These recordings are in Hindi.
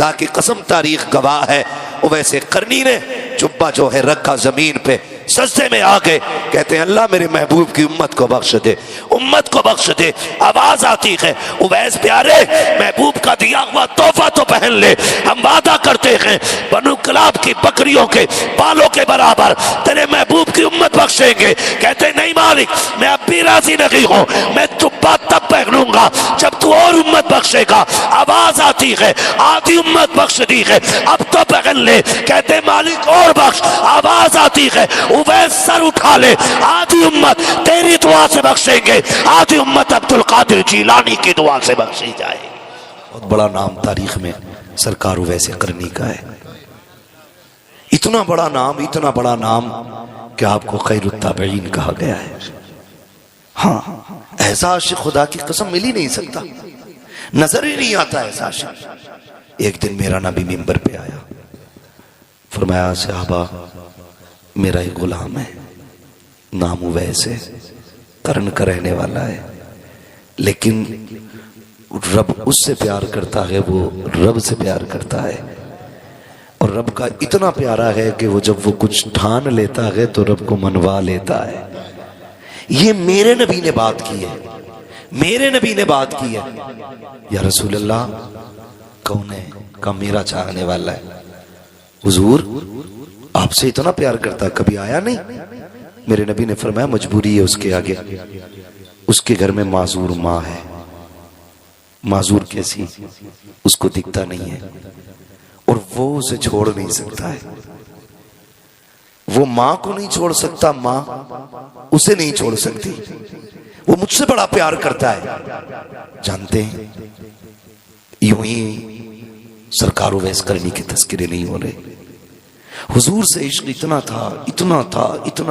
खुदा की कसम तारीख गवाह है। वैसे करनी ने जुब्बा जो है रखा जमीन पे, सजदे में आ गए, कहते हैं अल्लाह मेरे महबूब की उम्मत को बख्श दे, उम्मत को बख्श दे। आवाज आती है उवैस प्यारे महबूब का दिया हुआ तोहफा तो पहन ले, हम वादा करते हैं बनु कलाब की बकरियों के बालों के बराबर तेरे महबूब की उम्मत बख्शेंगे। कहते नहीं मालिक मैं अब भी राजी नहीं हूं, मैं जुब्बा तब पहनूंगा जब तू और उम्मत बख्शेगा। आवाज आती है आधी उम्मत बख्श दी है, अब तो पहन ले। कहते मालिक और बख्श। आवाज आती है उवैस सर उठा ले, आधी उम्मत तेरी दुआ से बख्शेंगे, आधी उम्मत अब्दुल कादिर जीलानी की दुआ से बख्शी जाए। बहुत बड़ा नाम तारीख में सरकार उवैस करनी का है। इतना बड़ा नाम कि आपको खैरुत ताबईन कहा गया है। हाँ, ऐसा आशिक खुदा की कसम मिल ही नहीं सकता, नजर ही नहीं आता ऐसा आशिक। एक दिन मेरा नबी मिंबर पे आया, फरमाया सहाबा मेरा एक गुलाम है, नाम उवैस है, कर्न का रहने वाला है, लेकिन रब उससे प्यार करता है, वो रब से प्यार करता है, और रब का इतना प्यारा है कि वो जब वो कुछ ठान लेता है तो रब को मनवा लेता है। ये मेरे नबी ने बात की है, मेरे नबी ने बात की है। या रसूल अल्लाह कौन है? का मेरा चाहने वाला है। हुजूर आपसे इतना प्यार करता, कभी आया नहीं? मेरे नबी ने फरमाया मजबूरी है उसके आगे, उसके घर में माजूर माँ है। माजूर कैसी? उसको दिखता नहीं है और वो उसे छोड़ नहीं सकता है, वो माँ को नहीं छोड़ सकता, माँ उसे नहीं छोड़ सकती, वो मुझसे बड़ा प्यार करता है। जानते हैं यूं ही सरकार उवैस करनी के तस्करे नहीं हो रहे। हुजूर से इश्क इतना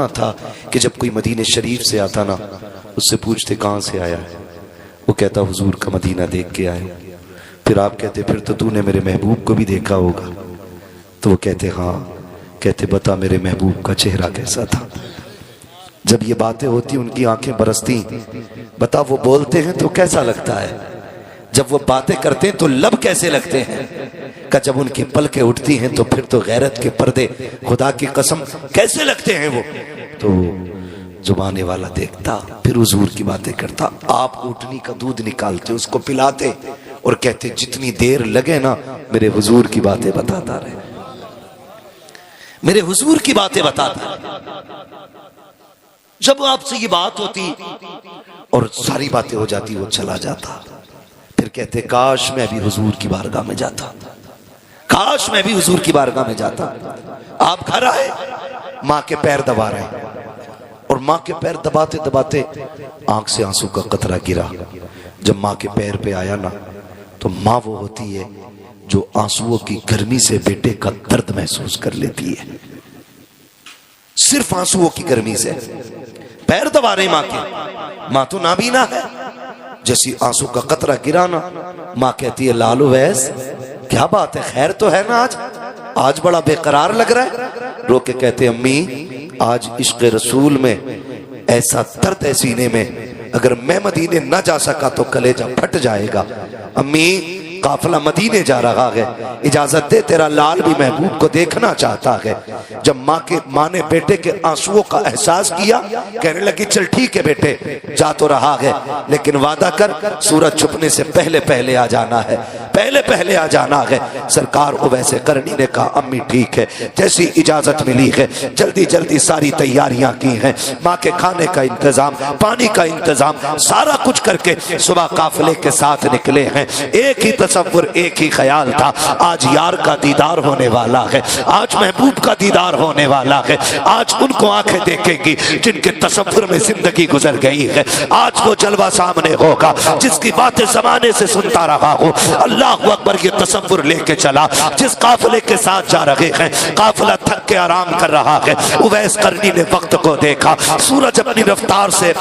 था कि जब कोई मदीने शरीफ से आता ना, उससे पूछते कहां से आया है, वो कहता हुजूर का मदीना देख के आए। फिर आप कहते फिर तो तूने मेरे महबूब को भी देखा होगा, तो वो कहते हाँ। कहते बता मेरे महबूब का चेहरा कैसा था? जब ये बातें होती उनकी आंखें बरसती। बता वो बोलते हैं तो कैसा लगता है, जब वो बातें करते हैं तो लब कैसे लगते हैं? का जब उनकी पलकें उठती हैं तो फिर तो गैरत के पर्दे खुदा की कसम कैसे लगते हैं वो। तो जुबाने वाला देखता, फिर हुजूर की बातें करता। आप ऊँटनी का दूध निकालते, उसको पिलाते और कहते जितनी देर लगे ना मेरे हुजूर की बातें बताता रहे, मेरे हुजूर की बातें बताता रहे। जब आपसे ये बात होती और सारी बातें हो जाती, वो चला जाता। फिर कहते काश मैं भी हुजूर की बारगाह में जाता, काश मैं भी हुजूर की बारगाह में जाता। आप घर आए, माँ के पैर दबा रहे, और माँ के पैर दबाते दबाते आंख से आंसू का कतरा गिरा। जब माँ के पैर पे आया ना, तो माँ वो होती है जो आंसुओं की गर्मी से बेटे का दर्द महसूस कर लेती है, सिर्फ आंसुओं की गर्मी से। पैर दबा रहे माँ के, माँ तो नाबीना है। जैसी आंसू का कतरा गिरा ना, माँ कहती है लालू वैस क्या बात है, खैर तो है ना? आज बड़ा बेकरार लग रहा है। रो के कहते अम्मी आज इश्क रसूल में ऐसा दर्द है सीने में, अगर मैं मदीने न जा सका तो कलेजा फट जाएगा। अम्मी काफिला मदीने जा रहा है, इजाजत दे, तेरा लाल भी महबूब को देखना चाहता है। जब माँ ने बेटे के आंसुओं का एहसास किया, कहने लगी चल ठीक है बेटे, जा तो रहा है, लेकिन वादा कर सूरज छुपने से पहले पहले आ जाना है, पहले पहले आ जाना है। सरकार उवैस करनी ने कहा अम्मी ठीक है। जैसी इजाजत मिली है जल्दी जल्दी सारी तैयारियां की हैं, माँ के खाने का इंतजाम, पानी का इंतजाम, सारा कुछ करके सुबह काफिले के साथ निकले हैं। एक ही तसव्वुर, एक ही ख्याल था, आज यार का दीदार होने वाला है, आज महबूब का दीदार होने वाला है, आज उनको आंखें देखेंगी जिनके तसव्वुर में जिंदगी गुजर गई है, आज वो जलवा सामने होगा जिसकी बातें जमाने से सुनता रहा हूँ। अल्लाह अकबर, ये तसव्वुर लेके चला। जिस काफिले के साथ जा रहे हैं, काफिला थक के आराम कर रहा है। उवैस करनी ने वक्त को देखा, सूरज अपनी रफ्तार से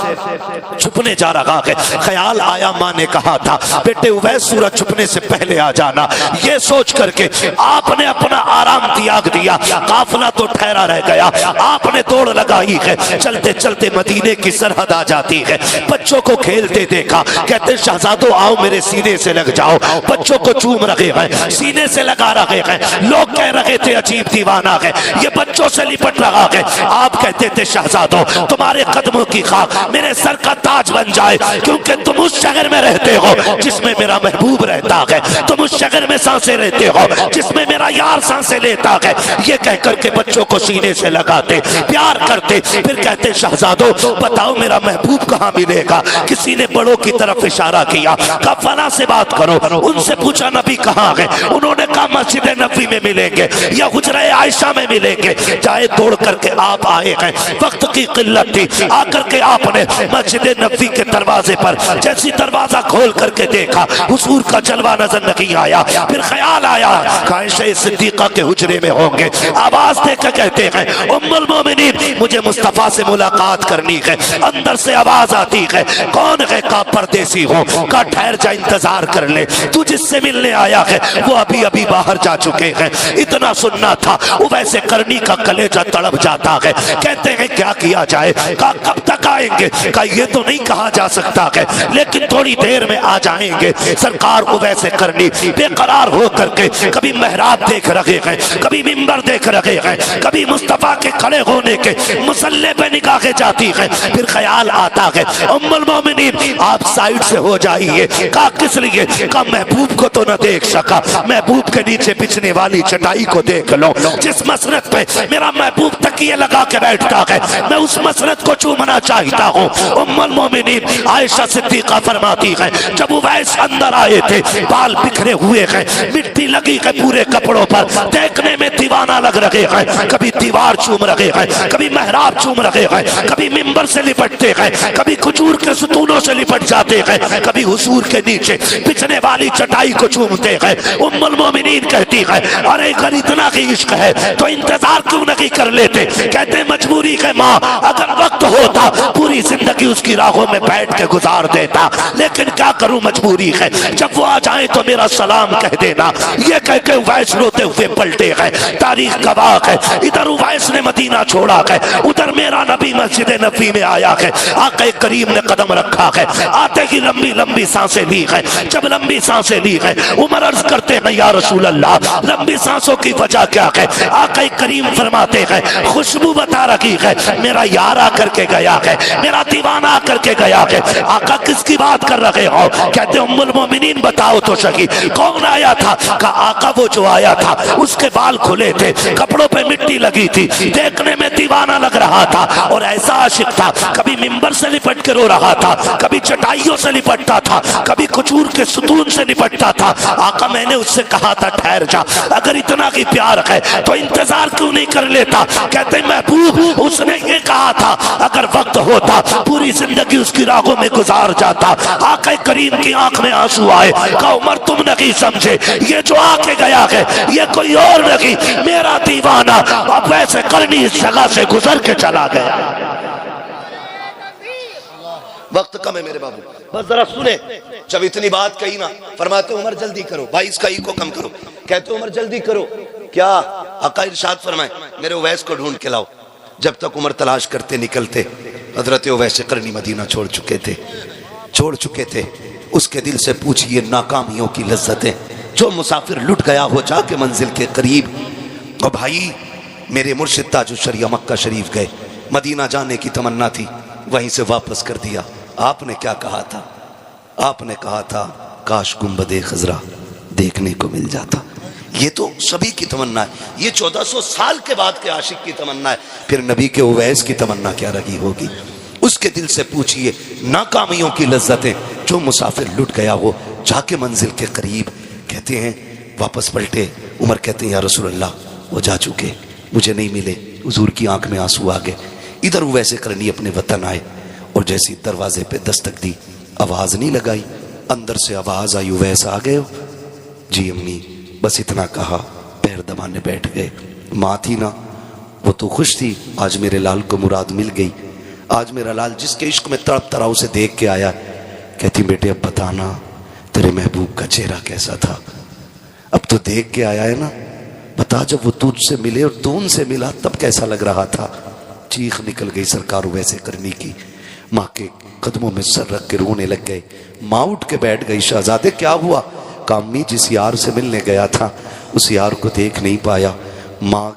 छुपने जा रहा है। ख्याल आया, माँ ने कहा था बेटे उवैस सूरज छुपने से पहले आ जाना। ये सोच करके आपने अपना आराम त्याग दिया, काफिला तो ठहरा रह गया। आपने दौड़ लगाई है, चलते चलते मदीने की सरहद आ जाती है। बच्चों को खेलते देखा, कहते शहजादो आओ मेरे सीने से लग जाओ। बच्चों बच्चों को चूम रहे हैं, सीने से लगा रहे हैं। लोग कह रहे थे अजीब दीवाना है, ये बच्चों से लिपट रहा है। आप कहते थे शहजादों तुम्हारे कदमों की खाक मेरे सर का ताज बन जाए, क्योंकि तुम उस शहर में रहते हो जिसमें मेरा महबूब रहता है, तुम उस शहर में सांसें रहते हो जिसमें मेरा यार सांसें लेता है। ये कह करके बच्चों को सीने से लगाते, प्यार करते, फिर कहते शहजादों बताओ मेरा महबूब कहाँ मिलेगा। किसी ने बड़ों की तरफ इशारा किया, कहा फला से बात करो। उनसे पूछा नबी कहाँ है, उन्होंने कहा मस्जिद नबी में मिलेंगे या हुजरा आयशा में मिलेंगे। चाहे दौड़ करके आप आए हैं, वक्त की किल्लत थी, आकर के आपने मस्जिद नबी के दरवाजे पर जैसी दरवाजा खोल करके देखा, हुजूर का जलवा नजर नहीं आया। फिर ख्याल आया आयशा सिद्दीका के हुजरे में होंगे। आवाज देकर कहते हैं उम्मुल मोमिनीन मुझे मुस्तफा से मुलाकात करनी है। अंदर से आवाज आती है कौन है, का परदेसी हो, का ठहर जा इंतजार कर ले, तू जिससे मिलने आया है वो अभी अभी बाहर जा चुके हैं। इतना सुनना था वैसे करनी का कलेजा तड़प जाता है। कहते हैं क्या किया जाए, का कब तक आएंगे, का ये तो नहीं कहा जा सकता है लेकिन थोड़ी देर में आ जाएंगे। सरकार वैसे करनी बेकरार हो करके कभी मेहराब देख रहे हैं, कभी मिंबर देख रहे हैं, कभी मुस्तफा के खड़े होने के मुसल्ले पे निगाहें जाती है। फिर ख्याल आता है उम्मुल मोमिनीन आप साइड से हो जाइए। का किस लिए, का महबूब को तो न देख सका, महबूब के नीचे बिछने वाली चटाई को देख लो। जिस मसरत पे मेरा महबूब तकिए लगा के बैठता है मैं उस मसरत को चूमना चाहता हूँ। उम्मुल मोमिनीन आयशा सिद्दीका फरमाती है जब उवैस अंदर आए थे बाल बिखरे हुए हैं, मिट्टी लगी है पूरे कपड़ों पर, देखने में दीवाना लग रहे हैं। कभी दीवार चूम रहे हैं, कभी मेहराब चूम रहे हैं, कभी मिंबर से लिपटते हैं, कभी खजूर के सुतूनों से लिपट जाते हैं, कभी हुजूर के नीचे बिछने वाली चटाई को चूमते हैं। उम्मुल मोमिनीन कहती है अरे अगर इतना ही इश्क है तो इंतजार क्यों नहीं कर लेते। कहते मजबूरी है माँ, अगर वक्त होता पूरी जिंदगी उसकी राहों में बैठ के गुजार देता, लेकिन क्या करूं मजबूरी है। जब वो आ जाए तो मेरा सलाम कह देना। ये कह के उवैस रोते हुए पलटे हैं। तारीख गवाह है, इधर उवैस ने मदीना छोड़ा है, उधर मेरा नबी मस्जिद नबी में आया है। आके करीम ने कदम रखा है, आते ही लंबी लंबी सांसें ली है। जब लंबी सांसें ली है उमर अर्ज करते हैं या रसूल अल्लाह लंबी सांसों की वजह क्या है। आके करीम फरमाते हैं खुशबू बता रही है, मेरा यार आकर के गया है, मेरा दीवाना आकर के गया है। आका किसकी बात कर रहे हो। कहते उम्मुल मोमिनीन बताओ तो सही कौन आया था। का आका वो जो आया था उसके बाल खुले थे, कपड़ों पे मिट्टी लगी थी, देखने में दीवाना लग रहा था और ऐसा आशिक था, कभी मिंबर से लिपट के रो रहा था, कभी चटाइयों से लिपटता था, कभी खजूर के सुतून से लिपटता था। आका मैंने उससे कहा था ठहर जा, अगर इतना ही प्यार है तो इंतजार क्यों नहीं कर लेता। कहते महबूब उसने ये कहा था अगर वक्त होता पूरी जिंदगी उसकी राहों में गुजार जाता। आका करीम की आंख में आंसू आए। कहा उमर तुम नहीं समझे, ये जो आके गया है ये कोई और नहीं, मेरा दीवाना। अब वैसे करनी इस जगह से गुजर के चला गया। वक्त कम है मेरे बाबू, बस जरा सुने। जब इतनी बात कही ना फरमाते उमर जल्दी करो भाई, इसका इको कम करो। कहते उमर जल्दी करो। क्या आका इरशाद फरमाए मेरे उवैस को ढूंढ के लाओ। जब तक उमर तलाश करते निकलते हजरत उवैस करनी मदीना छोड़ चुके थे। उसके दिल से पूछिए नाकामियों की लज्जतें। जो मुसाफिर लुट गया हो जाके मंजिल के करीब। और भाई मेरे मुर्शिद ताजुल शरिया मक्का शरीफ गए, मदीना जाने की तमन्ना थी, वहीं से वापस कर दिया। आपने क्या कहा था, आपने कहा था काश गुंबदे खजरा देखने को मिल जाता। ये तो सभी की तमन्ना है, ये 1400 साल के बाद के आशिक की तमन्ना है। फिर नबी के उवैस की तमन्ना क्या रही होगी। उसके दिल से पूछिए नाकामियों की लज्जतें। जो मुसाफिर लुट गया हो जाके मंजिल के करीब। कहते हैं वापस पलटे। उमर कहते हैं या रसूल अल्लाह वो जा चुके, मुझे नहीं मिले। हुजूर की आंख में आंसू आ गए। इधर वैसे करनी अपने वतन आए और जैसी दरवाजे पे दस्तक दी, आवाज नहीं लगाई, अंदर से आवाज आई वैसे आ गए हो जी अम्मी। बस इतना कहा, पैर दबाने बैठ गए। माँ थी ना, वो तो खुश थी, आज मेरे लाल को मुराद मिल गई। आज मेरा लाल जिसके इश्क में तड़प तड़ा उसे देख के आया। कहती बेटे अब बताना तेरे महबूब का चेहरा कैसा था। अब तो देख के आया है ना, बता जब वो तुझसे मिले और तू उनसे मिला तब कैसा लग रहा था। चीख निकल गई सरकार वैसे करने की। माँ के कदमों में सर रख के रोने लग गए। माँ उठ के बैठ गई। शहजादे क्या हुआ। कामी जिस यार से मिलने गया था उस यार को देख नहीं पाया। माँ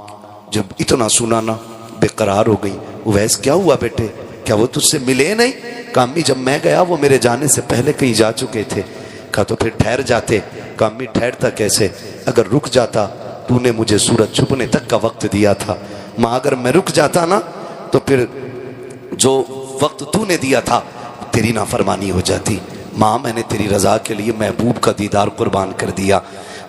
जब इतना सुना ना बेकरार हो गई। उवैस क्या हुआ बेटे, क्या वो तुझसे मिले नहीं? कामी जब मैं गया वो मेरे जाने से पहले कहीं जा चुके थे। कहा तो फिर ठहर जाते। कामी ठहरता कैसे, अगर रुक जाता, तूने मुझे सूरज छुपने तक का वक्त दिया था। माँ अगर मैं रुक जाता ना तो फिर जो वक्त तूने दिया था तेरी नाफरमानी हो जाती। माँ मैंने तेरी रजा के लिए महबूब का दीदार कुर्बान कर दिया।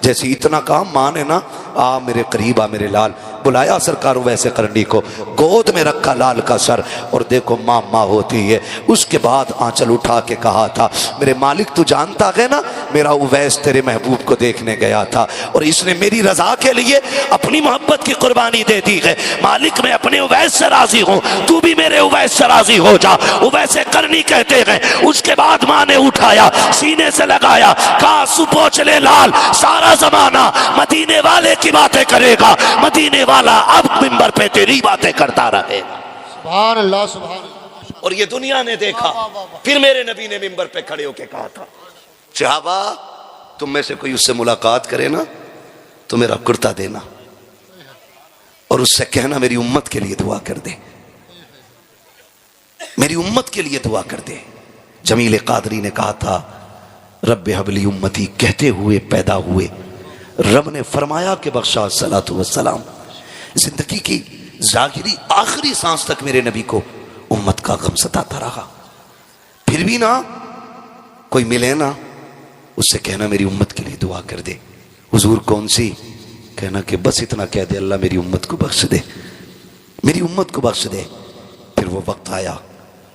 जैसे इतना कहा माँ ने ना, आ मेरे करीब आ मेरे लाल, बुलाया सरकार वैसे करनी को, गोद में रखा लाल का सर और देखो माँ माँ होती है। उसके बाद आंचल उठा के कहा था मेरे मालिक तू जानता है ना मेरा उवैस तेरे महबूब को देखने गया था और इसने मेरी रजा के लिए अपनी मोहब्बत की कुर्बानी दे दी है। मालिक मैं अपने उवैस से राजी हूँ, तू भी मेरे उवैस से राजी हो जा। उवैसे करनी कहते हैं। उसके बाद माँ ने उठाया, सीने से लगाया, कहा सुपोच ले लाल, सारा जमाना मदीने वाले की बातें करेगा, मदीने वाला अब मिंबर पे तेरी बातें करता रहेगा। सुभान अल्लाह सुभान अल्लाह। और ये दुनिया ने देखा। फिर मेरे नबी ने मिंबर पे खड़े होके कहा था सहाबा तुम में से कोई उससे मुलाकात करे ना तो मेरा कुर्ता देना और उससे कहना मेरी उम्मत के लिए दुआ कर दे, मेरी उम्मत के लिए दुआ कर दे। जमील कादरी ने कहा था रब्बे हबली उम्मती कहते हुए पैदा हुए, रब ने फरमाया कि बख्शा सलातु वस्सलाम। जिंदगी की जाहिरी आखिरी सांस तक मेरे नबी को उम्मत का गम सताता रहा। फिर भी ना कोई मिले ना उससे कहना मेरी उम्मत के लिए दुआ कर दे। हुजूर कौन सी, कहना कि बस इतना कह दे अल्लाह मेरी उम्मत को बख्श दे, मेरी उम्मत को बख्श दे। फिर वो वक्त आया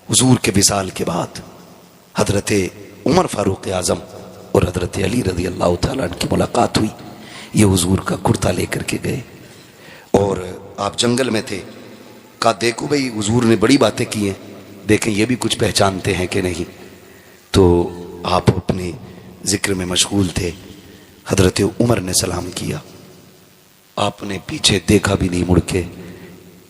हुजूर के विसाल के बाद हजरत उमर फारूक आजम और हजरत अली रजी अल्लाह तआला की मुलाकात हुई। ये हुजूर का कुर्ता लेकर के गए और आप जंगल में थे। कहा देखो भाई हुजूर ने बड़ी बातें की हैं, देखें ये भी कुछ पहचानते हैं कि नहीं। तो आप अपने जिक्र में मशगूल थे। हजरत उमर ने सलाम किया, आपने पीछे देखा भी नहीं मुड़ के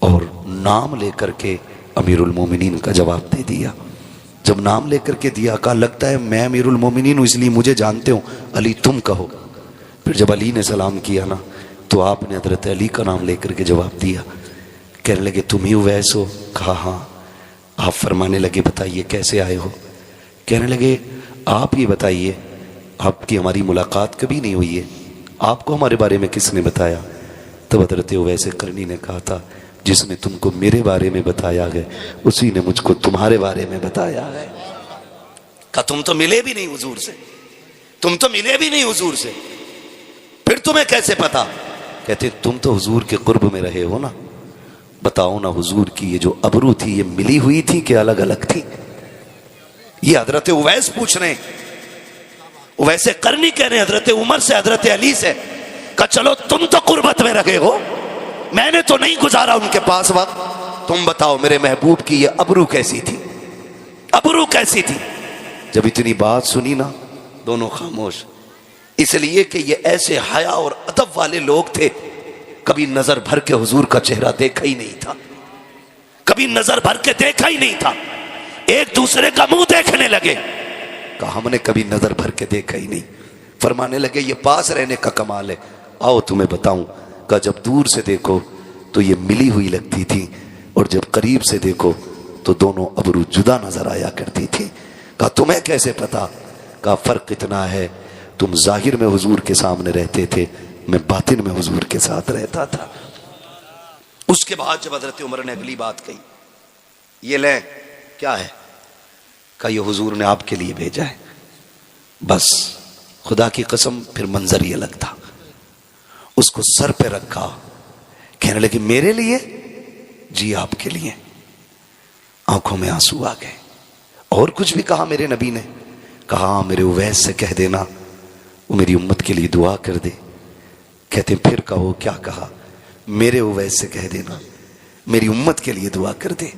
और नाम लेकर के अमीरुल मोमिनीन का जवाब दे दिया। जब नाम लेकर के दिया कहा लगता है मैं अमीरुल मोमिनीन हूँ इसलिए मुझे जानते हो, अली तुम कहो। फिर जब अली ने सलाम किया ना तो आपने हजरत अली का नाम लेकर के जवाब दिया। कहने लगे तुम ही उवैस हो? कहा हाँ। आप फरमाने लगे बताइए कैसे आए हो? कहने लगे आप ये बताइए आपकी हमारी मुलाकात कभी नहीं हुई है, आपको हमारे बारे में किसने बताया? तब हजरत उवैस करनी ने कहा था जिसने तुमको मेरे बारे में बताया है उसी ने मुझको तुम्हारे बारे में बताया है। कहा तुम तो मिले भी नहीं हुजूर से, तुम तो मिले भी नहीं हुजूर से, फिर तुम्हें कैसे पता? कहते तुम तो हुजूर के कुर्ब में रहे हो ना, बताओ ना हुजूर की ये जो अबरू थी ये मिली हुई थी कि अलग अलग थी? ये हजरत उवैस पूछ रहे, उवैसे करनी कह रहे हजरत उमर से हजरत अली से। कहा चलो तुम तो कुर्बत में रहे हो, मैंने तो नहीं गुजारा उनके पास वक्त, तुम बताओ मेरे महबूब की ये अबरू कैसी थी, अबरू कैसी थी? जब इतनी बात सुनी ना दोनों खामोश, इसलिए कि ये ऐसे हया और अदब वाले लोग थे, कभी नजर भर के हुजूर का चेहरा देखा ही नहीं था, कभी नजर भर के देखा ही नहीं था। एक दूसरे का मुंह देखने लगे। कहा हमने कभी नजर भर के देखा ही नहीं। फरमाने लगे ये पास रहने का कमाल है, आओ तुम्हें बताऊं। का जब दूर से देखो तो ये मिली हुई लगती थी और जब करीब से देखो तो दोनों अबरू जुदा नजर आया करती थी। कहा तुम्हें कैसे पता? का फर्क इतना है तुम जाहिर में हुजूर के सामने रहते थे, मैं बातिन में हुजूर के साथ रहता था। उसके बाद जब हजरत उमर ने अगली बात कही, ये ले क्या है? कहा ये हुजूर ने आपके लिए भेजा है। बस खुदा की कसम फिर मंजर ये अलग था। उसको सर पे रखा, कहने लगे मेरे लिए? जी आपके लिए। आंखों में आंसू आ गए। और कुछ भी कहा मेरे नबी ने? कहा मेरे उवैस से कह देना वो मेरी उम्मत के लिए दुआ कर दे। कहते फिर कहो क्या कहा? मेरे उवैस से कह देना मेरी उम्मत के लिए दुआ कर दे।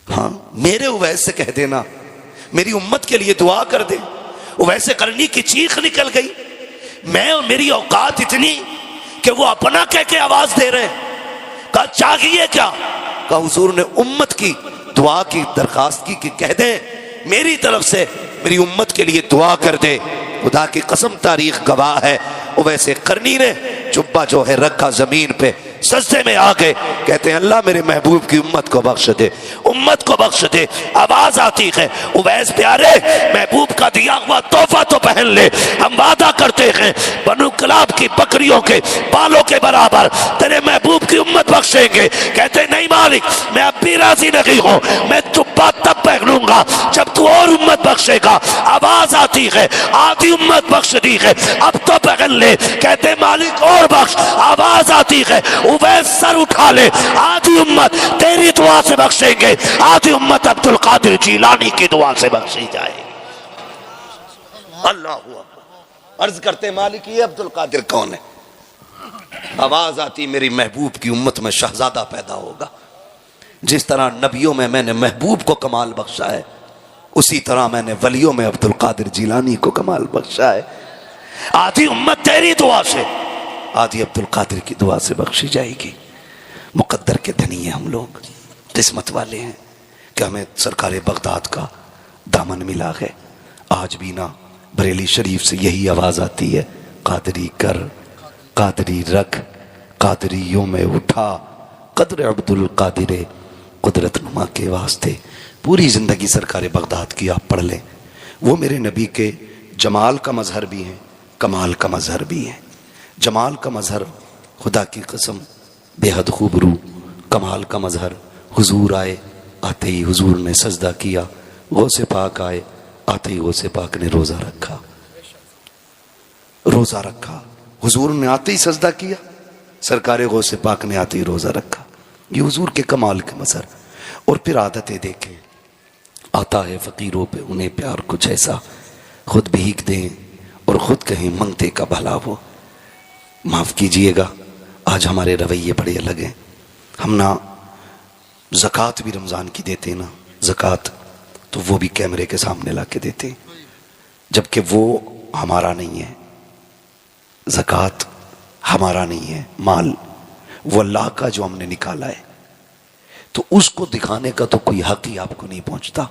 हाँ मेरे उवैस से कह देना मेरी उम्मत के लिए दुआ कर दे। उवैसे करनी की चीख निकल गई, मैं और मेरी औकात इतनी कि वो अपना कह के आवाज दे रहे। कहा चाहिए क्या? कहा हुजूर ने उम्मत की दुआ की दरखास्त की कि कह दे मेरी तरफ से मेरी उम्मत के लिए दुआ कर दे। खुदा की कसम तारीख गवाह है। वैसे करनी ने जुब्बा जो है रखा जमीन पे, सजदे में आ गए, कहते हैं अल्लाह मेरे महबूब की उम्मत को बख्श दे, उम्मत को बख्श दे। आवाज आती है उवैस प्यारे महबूब का दिया हुआ तोहफा तो पहन ले, हम वादा करते हैं बनु कलाब की बकरियों के बालों के बराबर तेरे महबूब की उम्मत बख्शेंगे। कहते नहीं मालिक, मैं अब भी राजी नहीं हूं, मैं जुब्बा तब पहनूंगा जब तू और उम्मत बख्शेगा। आवाज आती है आधी उम्मत बख्श दी है, अब तो पहन ले। कहते मालिक और बख्श। आवाज आती है उवैस सर उठा ले, आधी उम्मत तेरी दुआ से बख्शेंगे, आधी उम्मत अब्दुल कादिर जीलानी की दुआ से बख्शी जाए। अल्लाह हुआ। अर्ज करते मालिक ये अब्दुल कादिर कौन है? आवाज आती मेरी महबूब की उम्मत में शहजादा पैदा होगा। जिस तरह नबियों में मैंने महबूब को कमाल बख्शा है, उसी तरह मैंने वलियों में अब्दुल कादिर जीलानी को कमाल बख्शा है। आधी उम्मत तेरी दुआ से, आधी अब्दुल कादिर की दुआ से बख्शी जाएगी। मुकद्दर के धनी हैं हम लोग, किस्मत वाले हैं कि हमें सरकार बगदाद का दामन मिला है। आज भी ना बरेली शरीफ से यही आवाज आती है, कादरी कर, कादरी रख, कादरियों में उठा, कदर अब्दुल कादिर कुदरत नुमा के वास्ते। पूरी जिंदगी सरकार बगदाद की आप पढ़ लें, वो मेरे नबी के जमाल का मजहर भी हैं, कमाल का मजहर भी है। जमाल का मजहर खुदा की कसम बेहद खूबरू, कमाल का मजहर हुजूर आए, आते ही हुजूर ने सजदा किया, गौसे पाक आए, आते ही गौसे पाक ने रोजा रखा, रोजा रखा। हुजूर ने आते ही सजदा किया, सरकार गौसे पाक ने आते ही रोजा रखा। ये हुजूर के कमाल के मजहर। और फिर आदतें देखें, आता है फकीरों पे उन्हें प्यार कुछ ऐसा, खुद भीख दें और खुद कहें मंगते का भला वो। माफ कीजिएगा आज हमारे रवैये बड़े अलग हैं। हम ना ज़कात भी रमज़ान की देते ना, ज़कात तो वो भी कैमरे के सामने ला के देते, जबकि वो हमारा नहीं है। ज़कात हमारा नहीं है, माल वो अल्लाह का जो हमने निकाला है, तो उसको दिखाने का तो कोई हक ही आपको नहीं पहुंचता।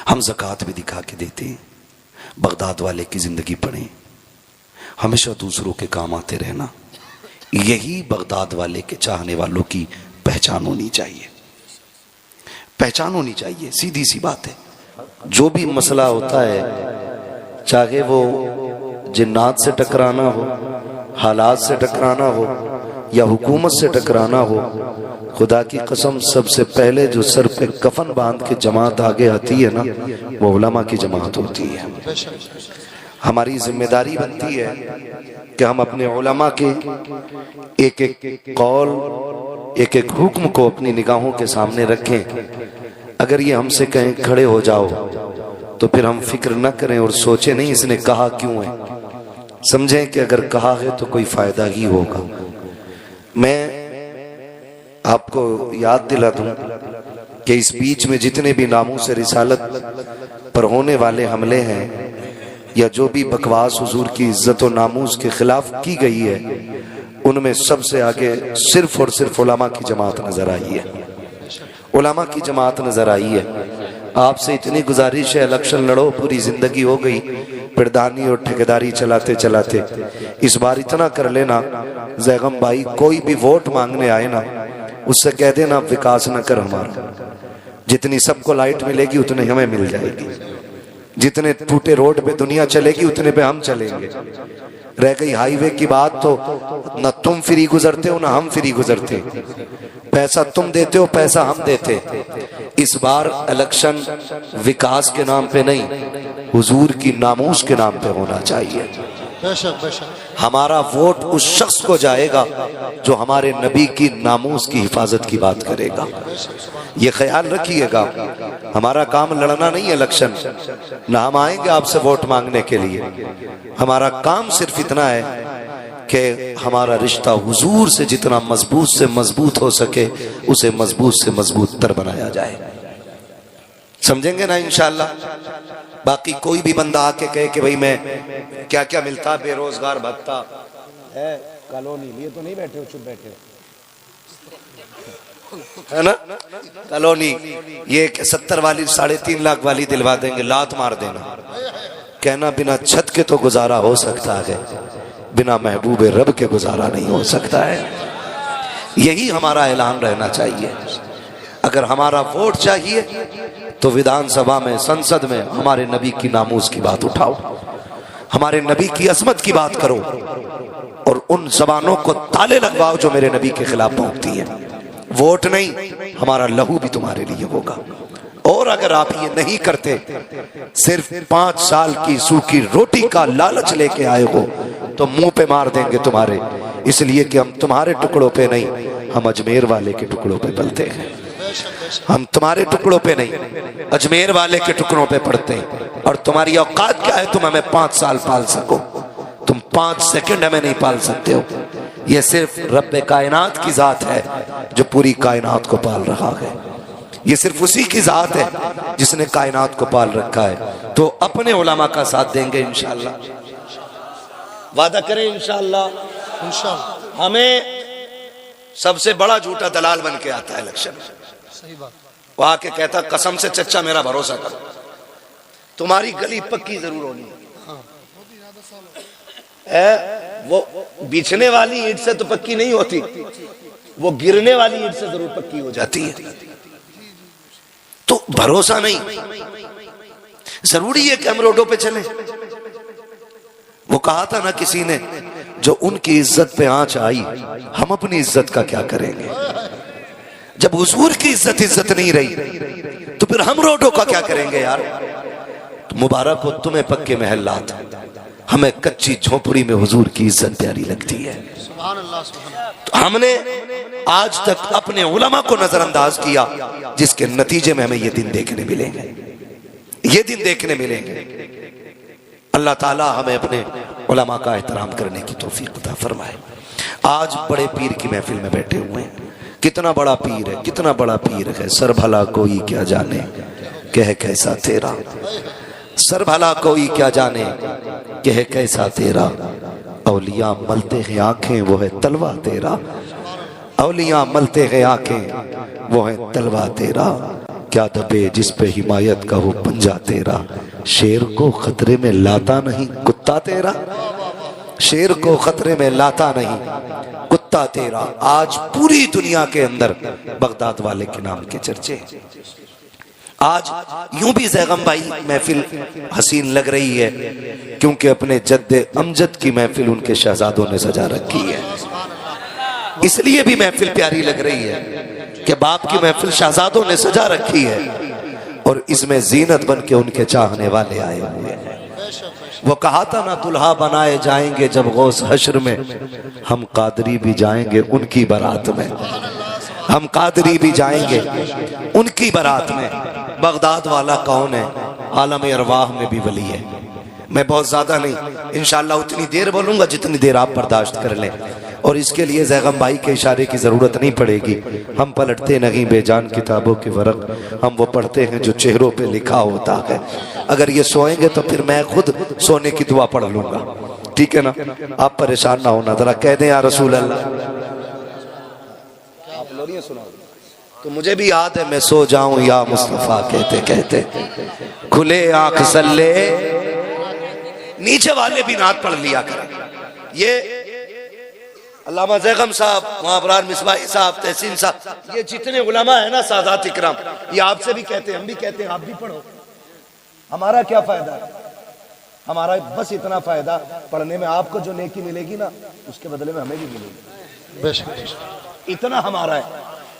हम ज़कात भी दिखा के देते हैं। बगदाद वाले की जिंदगी पढ़ें, हमेशा दूसरों के काम आते रहना, यही बगदाद वाले के चाहने वालों की पहचान होनी चाहिए, पहचान होनी चाहिए। सीधी सी बात है। जो भी मसला होता है, चाहे वो जिन्नात से टकराना हो, हालात से टकराना हो या हुकूमत से टकराना हो, खुदा की कसम सबसे पहले जो सर पे कफन बांध के जमात आगे आती है ना, वो उलमा की जमात होती है। हमारी जिम्मेदारी बनती है कि हम अपने उलमा के एक एक कौल, एक एक हुक्म को अपनी निगाहों के सामने रखें। अगर ये हमसे कहें खड़े हो जाओ, तो फिर हम फिक्र न करें और सोचे नहीं इसने कहा क्यों है, समझें कि अगर कहा है तो कोई फायदा ही होगा। मैं आपको याद दिला दूं कि इस बीच में जितने भी नामूस रिसालत पर होने वाले हमले हैं या जो भी बकवास हुजूर की इज्जत और नामूस के खिलाफ की गई है, उनमें सबसे आगे सिर्फ और सिर्फ उलमा की जमात नजर आई है। उलमा की जमात नजर आई है। आपसे इतनी गुजारिश है, इलेक्शन लड़ो, पूरी जिंदगी हो गई प्रधानी और ठेकेदारी चलाते चलाते, इस बार इतना कर लेना जैगम भाई, कोई भी वोट मांगने आए ना, उससे कह देना विकास न कर हमारा। जितनी सबको लाइट मिलेगी उतनी हमें मिल जाएगी, जितने टूटे रोड पे दुनिया चलेगी उतने पे हम चलेंगे। रह गई हाईवे की बात, तो न तुम फ्री गुजरते हो ना हम फ्री गुजरते, पैसा तुम देते हो पैसा हम देते। इस बार इलेक्शन विकास के नाम पे नहीं, हुजूर की नामूस के नाम पे होना चाहिए। हमारा वोट उस शख्स को जाएगा जो हमारे नबी की नामूस की हिफाजत की बात करेगा। ये ख्याल रखिएगा, हमारा काम लड़ना नहीं है इलेक्शन, ना हम आएंगे आपसे वोट मांगने के लिए। हमारा काम सिर्फ इतना है कि हमारा रिश्ता हुजूर से जितना मजबूत से मजबूत हो सके, उसे मजबूत से मजबूत तर बनाया जाए। समझेंगे ना इंशाअल्लाह। बाकी कोई भी बंदा आके कहे कि भाई मैं क्या क्या मिलता, बेरोजगार भत्ता है, कॉलोनी लिए तो नहीं बैठे हो, चुप बैठे हो, है ना, कॉलोनी ये 70 वाली 3.5 लाख वाली दिलवा देंगे, लात मार देना। कहना बिना छत के तो गुजारा हो सकता है, बिना महबूब रब के गुजारा नहीं हो सकता है। यही हमारा ऐलान रहना चाहिए। अगर हमारा वोट चाहिए तो विधानसभा में, संसद में हमारे नबी की नामूस की बात उठाओ, हमारे नबी की अजमत की बात करो और उन जबानों को ताले लगवाओ जो मेरे नबी के खिलाफ भौंकती है। वोट नहीं, हमारा लहू भी तुम्हारे लिए होगा। और अगर आप ये नहीं करते, सिर्फ 5 साल की सूखी रोटी का लालच लेके आए हो, तो मुंह पे मार देंगे तुम्हारे। इसलिए कि हम तुम्हारे टुकड़ों पे नहीं, हम अजमेर वाले के टुकड़ों पे पलते हैं। हम तुम्हारे टुकड़ों पे नहीं, अजमेर वाले के टुकड़ों पे पड़ते हैं। और तुम्हारी औकात क्या है, तुम हमें 5 साल पाल सको, तुम 5 सेकंड हमें नहीं पाल सकते हो। यह सिर्फ रब्बे कायनात की जात है जो पूरी कायनात को पाल रहा है। ये सिर्फ उसी की जात है जिसने कायनात को पाल रखा है। तो अपने उलमा का साथ देंगे इंशाअल्लाह, वादा करें इंशाअल्लाह। इंशाअल्लाह हमें सबसे बड़ा झूठा दलाल बन के आता है इलेक्शन में, सही बात। वो आके कहता कसम से चचा मेरा भरोसा करो, तुम्हारी गली पक्की जरूर होनी है। वो बिछने वाली ईंट से तो पक्की नहीं होती, वो गिरने वाली ईंट से जरूर पक्की हो जाती है। तो भरोसा नहीं, जरूरी है कि हम रोडों पे चले। वो कहा था ना किसी ने, जो उनकी इज्जत पे आंच आई, हम अपनी इज्जत का क्या करेंगे। जब हुजूर की इज्जत नहीं रही तो फिर हम रोडों का क्या करेंगे यार। तो मुबारक हो तुम्हें पक्के महल्लात, हमें कच्ची झोपड़ी में हुजूर की इज्जत प्यारी लगती है। सुभान अल्लाह, सुभान अल्लाह। तो हमने आज तक अपने उलमा को नजरअंदाज किया, जिसके नतीजे में हमें ये दिन देखने मिलेंगे, ये दिन देखने मिलेंगे। अल्लाह ताला हमें अपने उलमा का एहतराम करने की तौफीक अता फरमाए। आज बड़े पीर की महफिल में बैठे हुए हैं। कितना बड़ा पीर है, कितना बड़ा पीर है। सर भला कोई क्या जाने कह कैसा तेरा, सर भला कोई क्या जाने कह कैसा तेरा। औलिया मलते हैं आंखें वो है तलवा तेरा, औलिया मलते हैं आंखें वो है तलवा तेरा। क्या दबे जिस पे हिमायत का हो पंजा तेरा, शेर को खतरे में लाता नहीं कुत्ता तेरा, शेर को खतरे में लाता नहीं कुत्ता तेरा। आज पूरी दुनिया के अंदर बगदाद वाले के नाम के चर्चे हैं। आज यूं भी ज़ैगम भाई महफिल हसीन लग रही है क्योंकि अपने जद्दे अमजद की महफिल उनके शहजादों ने सजा रखी है। इसलिए भी महफिल प्यारी लग रही है कि बाप की महफिल शहजादों ने सजा रखी है और इसमें जीनत बन के उनके चाहने वाले आए हुए हैं। वो कहा था ना, दुल्हा बनाए जाएंगे जब गौस हश्र में, हम कादरी भी जाएंगे उनकी बारात में, हम कादरी भी जाएंगे उनकी बारात में। बगदाद वाला कौन है, आलम अरवाह में भी वली है। मैं बहुत ज्यादा नहीं, इंशाअल्लाह उतनी देर बोलूंगा जितनी देर आप बर्दाश्त कर लें। और इसके लिए ज़ैगम भाई के इशारे की जरूरत नहीं पड़ेगी। हम पलटते नहीं बेजान किताबों के वरक, हम वो पढ़ते हैं जो चेहरों पे लिखा होता है। अगर ये सोएंगे तो फिर मैं खुद सोने की दुआ पढ़ लूंगा, ठीक है ना। आप परेशान ना होना, जरा कह दें या रसूल अल्लाह। आप लोग सुना तो मुझे भी याद है, मैं सो जाऊं या मुस्तफा कहते कहते, खुले आंख सल्ले नीचे वाले भी नात पढ़ लिया करें। ये अल्लामा ज़ैगम साहब, मुआवरार मिसबाही साहब, तहसीन साहब, ये जितने उलमा है ना सादात इकराम, ये आपसे भी कहते हैं, हम भी कहते हैं आप भी पढ़ो। हमारा क्या फायदा है, हमारा बस इतना फायदा पढ़ने में, आपको जो नेकी मिलेगी ना उसके बदले में हमें भी मिलेगी, बेशक इतना हमारा है।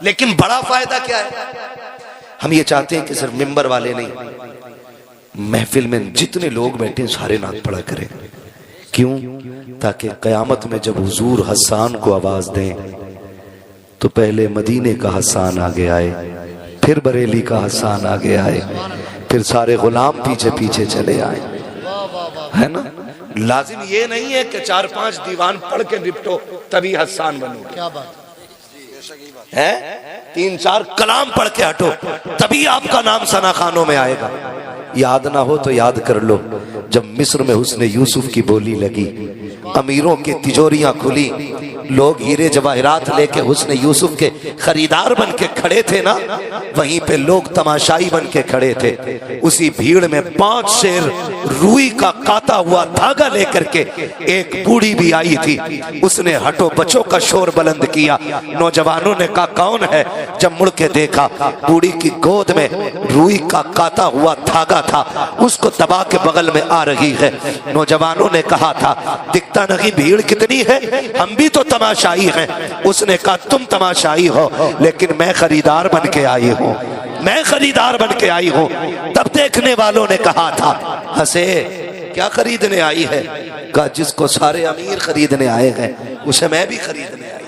लेकिन बड़ा फायदा क्या है, हम ये चाहते हैं कि सिर्फ मिंबर वाले नहीं, महफिल में जितने लोग बैठे हैं सारे नात पढ़ा करें। क्यों? ताकि कयामत में जब हुजूर हसन को आवाज दें तो पहले मदीने का हसन आगे आए, फिर बरेली का हसन आगे आए, फिर सारे गुलाम पीछे पीछे चले आए, है ना। लाजिम ये नहीं है कि 4-5 दीवान पढ़ के निपटो तभी हसन बनो, क्या बात है। 3-4 कलाम पढ़ के हटो तभी आपका नाम सना खानों में आएगा। याद ना हो तो याद कर लो, जब मिस्र में हुस्ने यूसुफ की बोली लगी अमीरों की तिजोरियां खुली, लोग हीरे जवाहरात लेके हुस्न यूसुफ के खरीदार बन के खड़े थे ना, वहीं पे लोग तमाशाई बन के खड़े थे। उसी भीड़ में 5 शेर रुई का काता हुआ धागा लेकर के एक बूढ़ी भी आई थी। उसने हटो बचो का शोर बुलंद किया। नौजवानों ने कहा कौन है? जब मुड़ के देखा, बूढ़ी की गोद में रुई का काता हुआ धागा था, उसको दबा के बगल में आ रही है। नौजवानों ने कहा था दिखता नहीं भीड़ कितनी है, हम भी तो तमाशाई हैं। उसने कहा तुम तमाशाई हो, लेकिन मैं खरीदार बन के आई हूं, मैं खरीदार बन के आई हूं। तब देखने वालों ने कहा था, हंसे, क्या खरीदने आई है? कहा जिसको सारे अमीर खरीदने आए हैं उसे मैं भी खरीदने आई।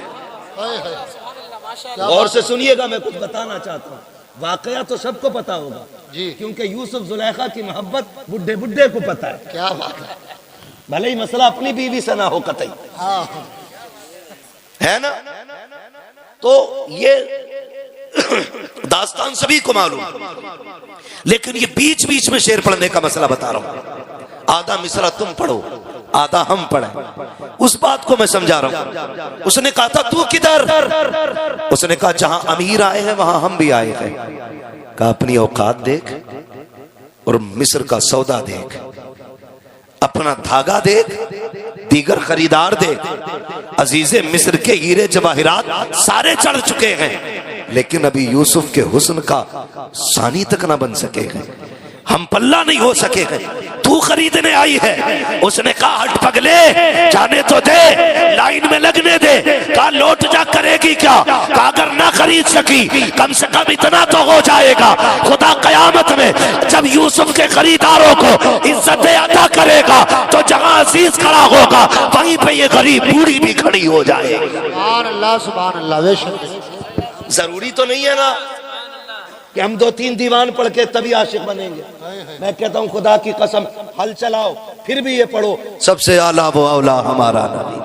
और से सुनिएगा, मैं कुछ बताना चाहता हूँ। वाकया तो सबको पता होगा जी, क्योंकि यूसुफ जुलेखा की मोहब्बत बुढ़े बुढ़े को पता है। क्या बात है। भले ही मसला अपनी बीवी से ना हो कतई, है ना। तो ये दास्तान सभी को मालूम, लेकिन ये बीच बीच में शेर पढ़ने का मसला बता रहा हूं। आधा मिसरा तुम पढ़ो, आधा हम पढ़े, उस बात को मैं समझा रहा हूं। उसने कहा था तू किधर? उसने कहा जहां अमीर आए हैं वहां हम भी आए हैं। कहा अपनी औकात देख और मिस्र का सौदा देख, अपना धागा देख, दीगर खरीदार देख। अजीजे मिस्र के हीरे जवाहिरात सारे चढ़ चुके हैं, लेकिन अभी यूसुफ के हुस्न का सानी तक ना बन सके हैं, हम पल्ला नहीं हो सके हैं। तू खरीदने आई है। उसने कहा हट पगले, जाने तो दे, लाइन में लगने दे। कहा लौट जा करेगी क्या? कहा अगर ना खरीद सकी कम से कम इतना तो हो जाएगा, खुदा कयामत में जब यूसुफ के खरीदारों को इज्जतें अदा करेगा तो जहां अजीज खड़ा होगा वहीं पे ये गरीब बूढ़ी भी खड़ी हो जाएगी। सुभान अल्लाह, सुभान अल्लाह। बेशक जरूरी तो नहीं है ना कि हम 2-3 दीवान पढ़ के तभी आशिक बनेंगे। मैं कहता हूं खुदा की कसम, हल चलाओ फिर भी ये पढ़ो, सबसे आला वो औला हमारा नबी।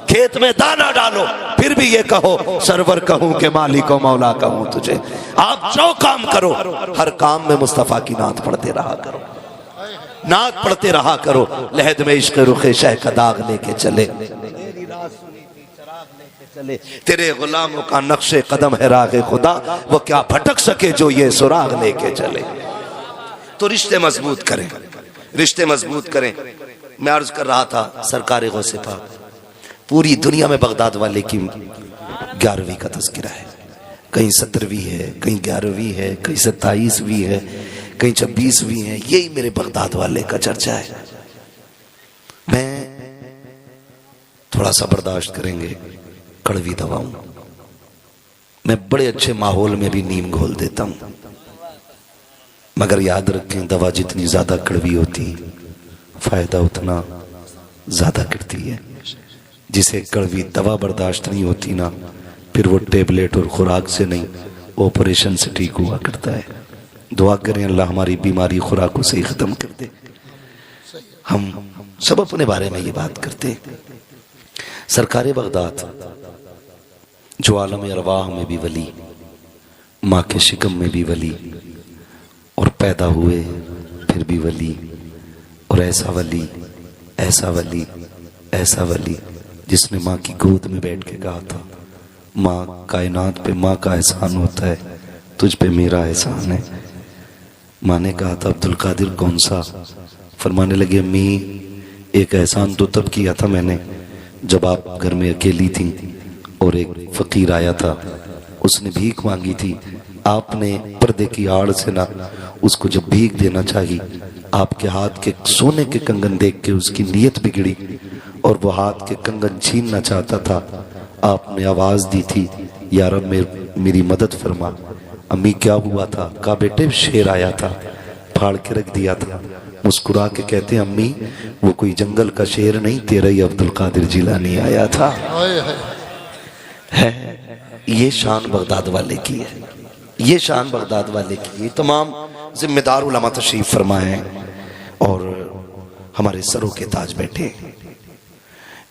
खेत में दाना डालो फिर भी ये कहो सरवर कहूं के मालिक व मौला कहूं तुझे। आप जो काम करो हर काम में मुस्तफा की नात पढ़ते रहा करो, नात पढ़ते रहा करो। लहद में इश्क रुखे शह का दाग लेके चले, तेरे गुलामों का नक्शे कदम है रागे खुदा, वो क्या भटक सके जो ये सुराग लेके चले। तो रिश्ते मजबूत करें, रिश्ते मजबूत करें। मैं अर्ज कर रहा था सरकार गौसे पाक, पूरी दुनिया में बगदाद वाले की 11वीं का तज़किरा है, कहीं 17वीं है, कहीं 11वीं है, कहीं 27वीं है, कहीं 26वीं है। यही मेरे बगदाद वाले का चर्चा है। मैं थोड़ा सा बर्दाश्त करेंगे कड़वी दवाऊं, मैं बड़े अच्छे माहौल में भी नीम घोल देता हूं, मगर याद रखें दवा जितनी ज्यादा कड़वी होती फायदा उतना ज्यादा करती है। जिसे कड़वी दवा बर्दाश्त नहीं होती ना, फिर वो टेबलेट और खुराक से नहीं ऑपरेशन से ठीक हुआ करता है। दुआ करें अल्लाह हमारी बीमारी खुराकों से ही खत्म कर दे। हम सब अपने बारे में ये बात करते हैं। सरकार बगदाद जो आलम अरवाह में भी वली, माँ के शिकम में भी वली, और पैदा हुए फिर भी वली, और ऐसा वली, ऐसा वली, ऐसा वली जिसने माँ की गोद में बैठ के कहा था माँ कायनात पे माँ का एहसान होता है, तुझ पे मेरा एहसान है। माँ ने कहा था अब्दुल कादिर कौन सा? फरमाने लगे अम्मी एक एहसान तो तब किया था मैंने जब आप घर में अकेली थी और एक फकीर आया था, उसने भीख मांगी थी, आपने पर्दे की आड़ से ना उसको जब भीख देना चाहिए, आपके हाथ के सोने के कंगन देख के उसकी नीयत बिगड़ी और वो हाथ के कंगन छीनना चाहता था। आपने आवाज दी थी या रब मेरी मदद फरमा। अम्मी क्या हुआ था? कहा बेटे शेर आया था, फाड़ के रख दिया था। मुस्कुरा के कहते हैं अम्मी वो कोई जंगल का शेर नहीं, तेरा ही अब्दुल कादिर जिलानी आया था। है ये शान बगदाद वाले की है, ये शान बगदाद वाले की है। तमाम जिम्मेदार उलमा तशरीफ फरमाए और हमारे सरों के ताज बैठे।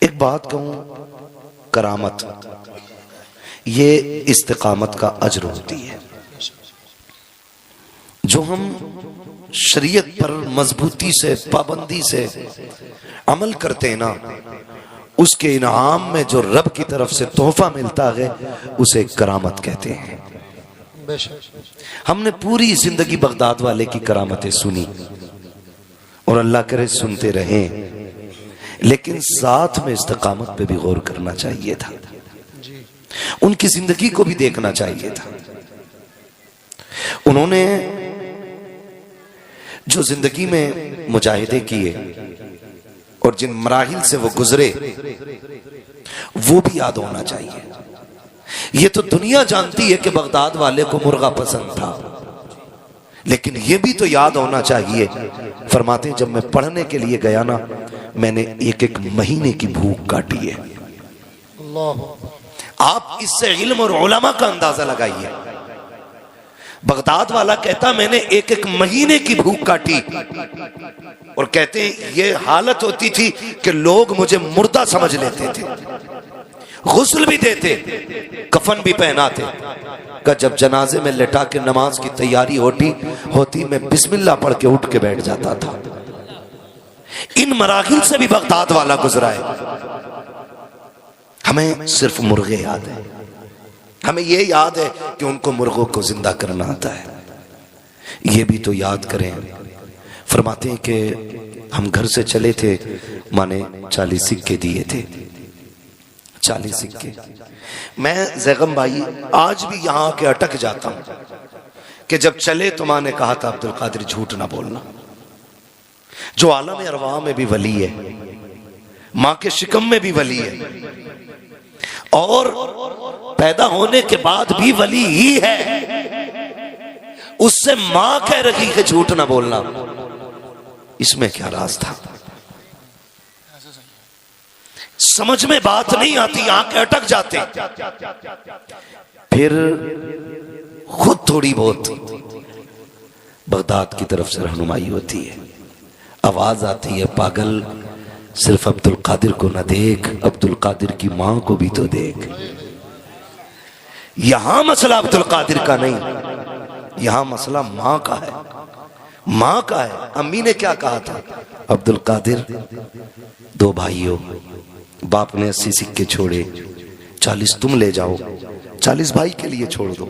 एक बात कहूं, करामत ये इस्तिकामत का अजर होती है। जो हम शरीयत पर मजबूती से पाबंदी से अमल करते हैं ना, उसके इनाम में जो रब की तरफ से तोहफा मिलता है उसे करामत कहते हैं। हमने पूरी जिंदगी बगदाद वाले की करामतें सुनी और अल्लाह करे सुनते रहें, लेकिन साथ में इस्तिकामत पे भी गौर करना चाहिए था, उनकी जिंदगी को भी देखना चाहिए था। उन्होंने जो जिंदगी में मुजाहिदे किए और जिन मराहिल से वो गुजरे वो भी याद होना चाहिए। ये तो दुनिया जानती है कि बगदाद वाले को मुर्गा पसंद था, लेकिन ये भी तो याद होना चाहिए। फरमाते हैं जब मैं पढ़ने के लिए गया ना, मैंने एक एक महीने की भूख काटी है। आप इससे इल्म और उलमा का अंदाजा लगाइए। बगदाद वाला कहता मैंने एक एक महीने की भूख काटी, और कहते हैं ये हालत होती थी कि लोग मुझे मुर्दा समझ लेते थे, गुस्ल भी देते, कफन भी पहनाते। का जब जनाजे में लेटा के नमाज की तैयारी होती मैं बिस्मिल्लाह पढ़ के उठ के बैठ जाता था। इन मराहिल से भी बगदाद वाला गुजरा है। हमें सिर्फ मुर्गे याद है, हमें ये याद है कि उनको मुर्गों को जिंदा करना आता है। ये भी तो याद करें। फरमाते हैं कि हम घर से चले थे, माने 40 सिक्के दिए थे, 40 सिक्के। मैं जैगम भाई आज भी यहां के अटक जाता हूं कि जब चले तो मां ने कहा था अब्दुल कादिर झूठ ना बोलना। जो आलम अरवाह में भी वली है, मां के शिकम में भी वली है, और पैदा होने के बाद भी वली ही है, उससे मां कह रही है झूठ ना बोलना। इसमें क्या राज था? समझ में बात नहीं आती, आंखें अटक जाते। फिर खुद थोड़ी बहुत बगदाद की तरफ से रहनुमाई होती है, आवाज आती है पागल सिर्फ अब्दुल कादिर को न देख, अब्दुल कादिर की मां को भी तो देख। यहां मसला अब्दुल कादिर का नहीं, यहां मसला मां का है, मां का है। अम्मी ने क्या कहा था? अब्दुल कादिर 2 भाइयों, बाप ने 80 सिक्के छोड़े, 40 तुम ले जाओ, 40 भाई के लिए छोड़ दो,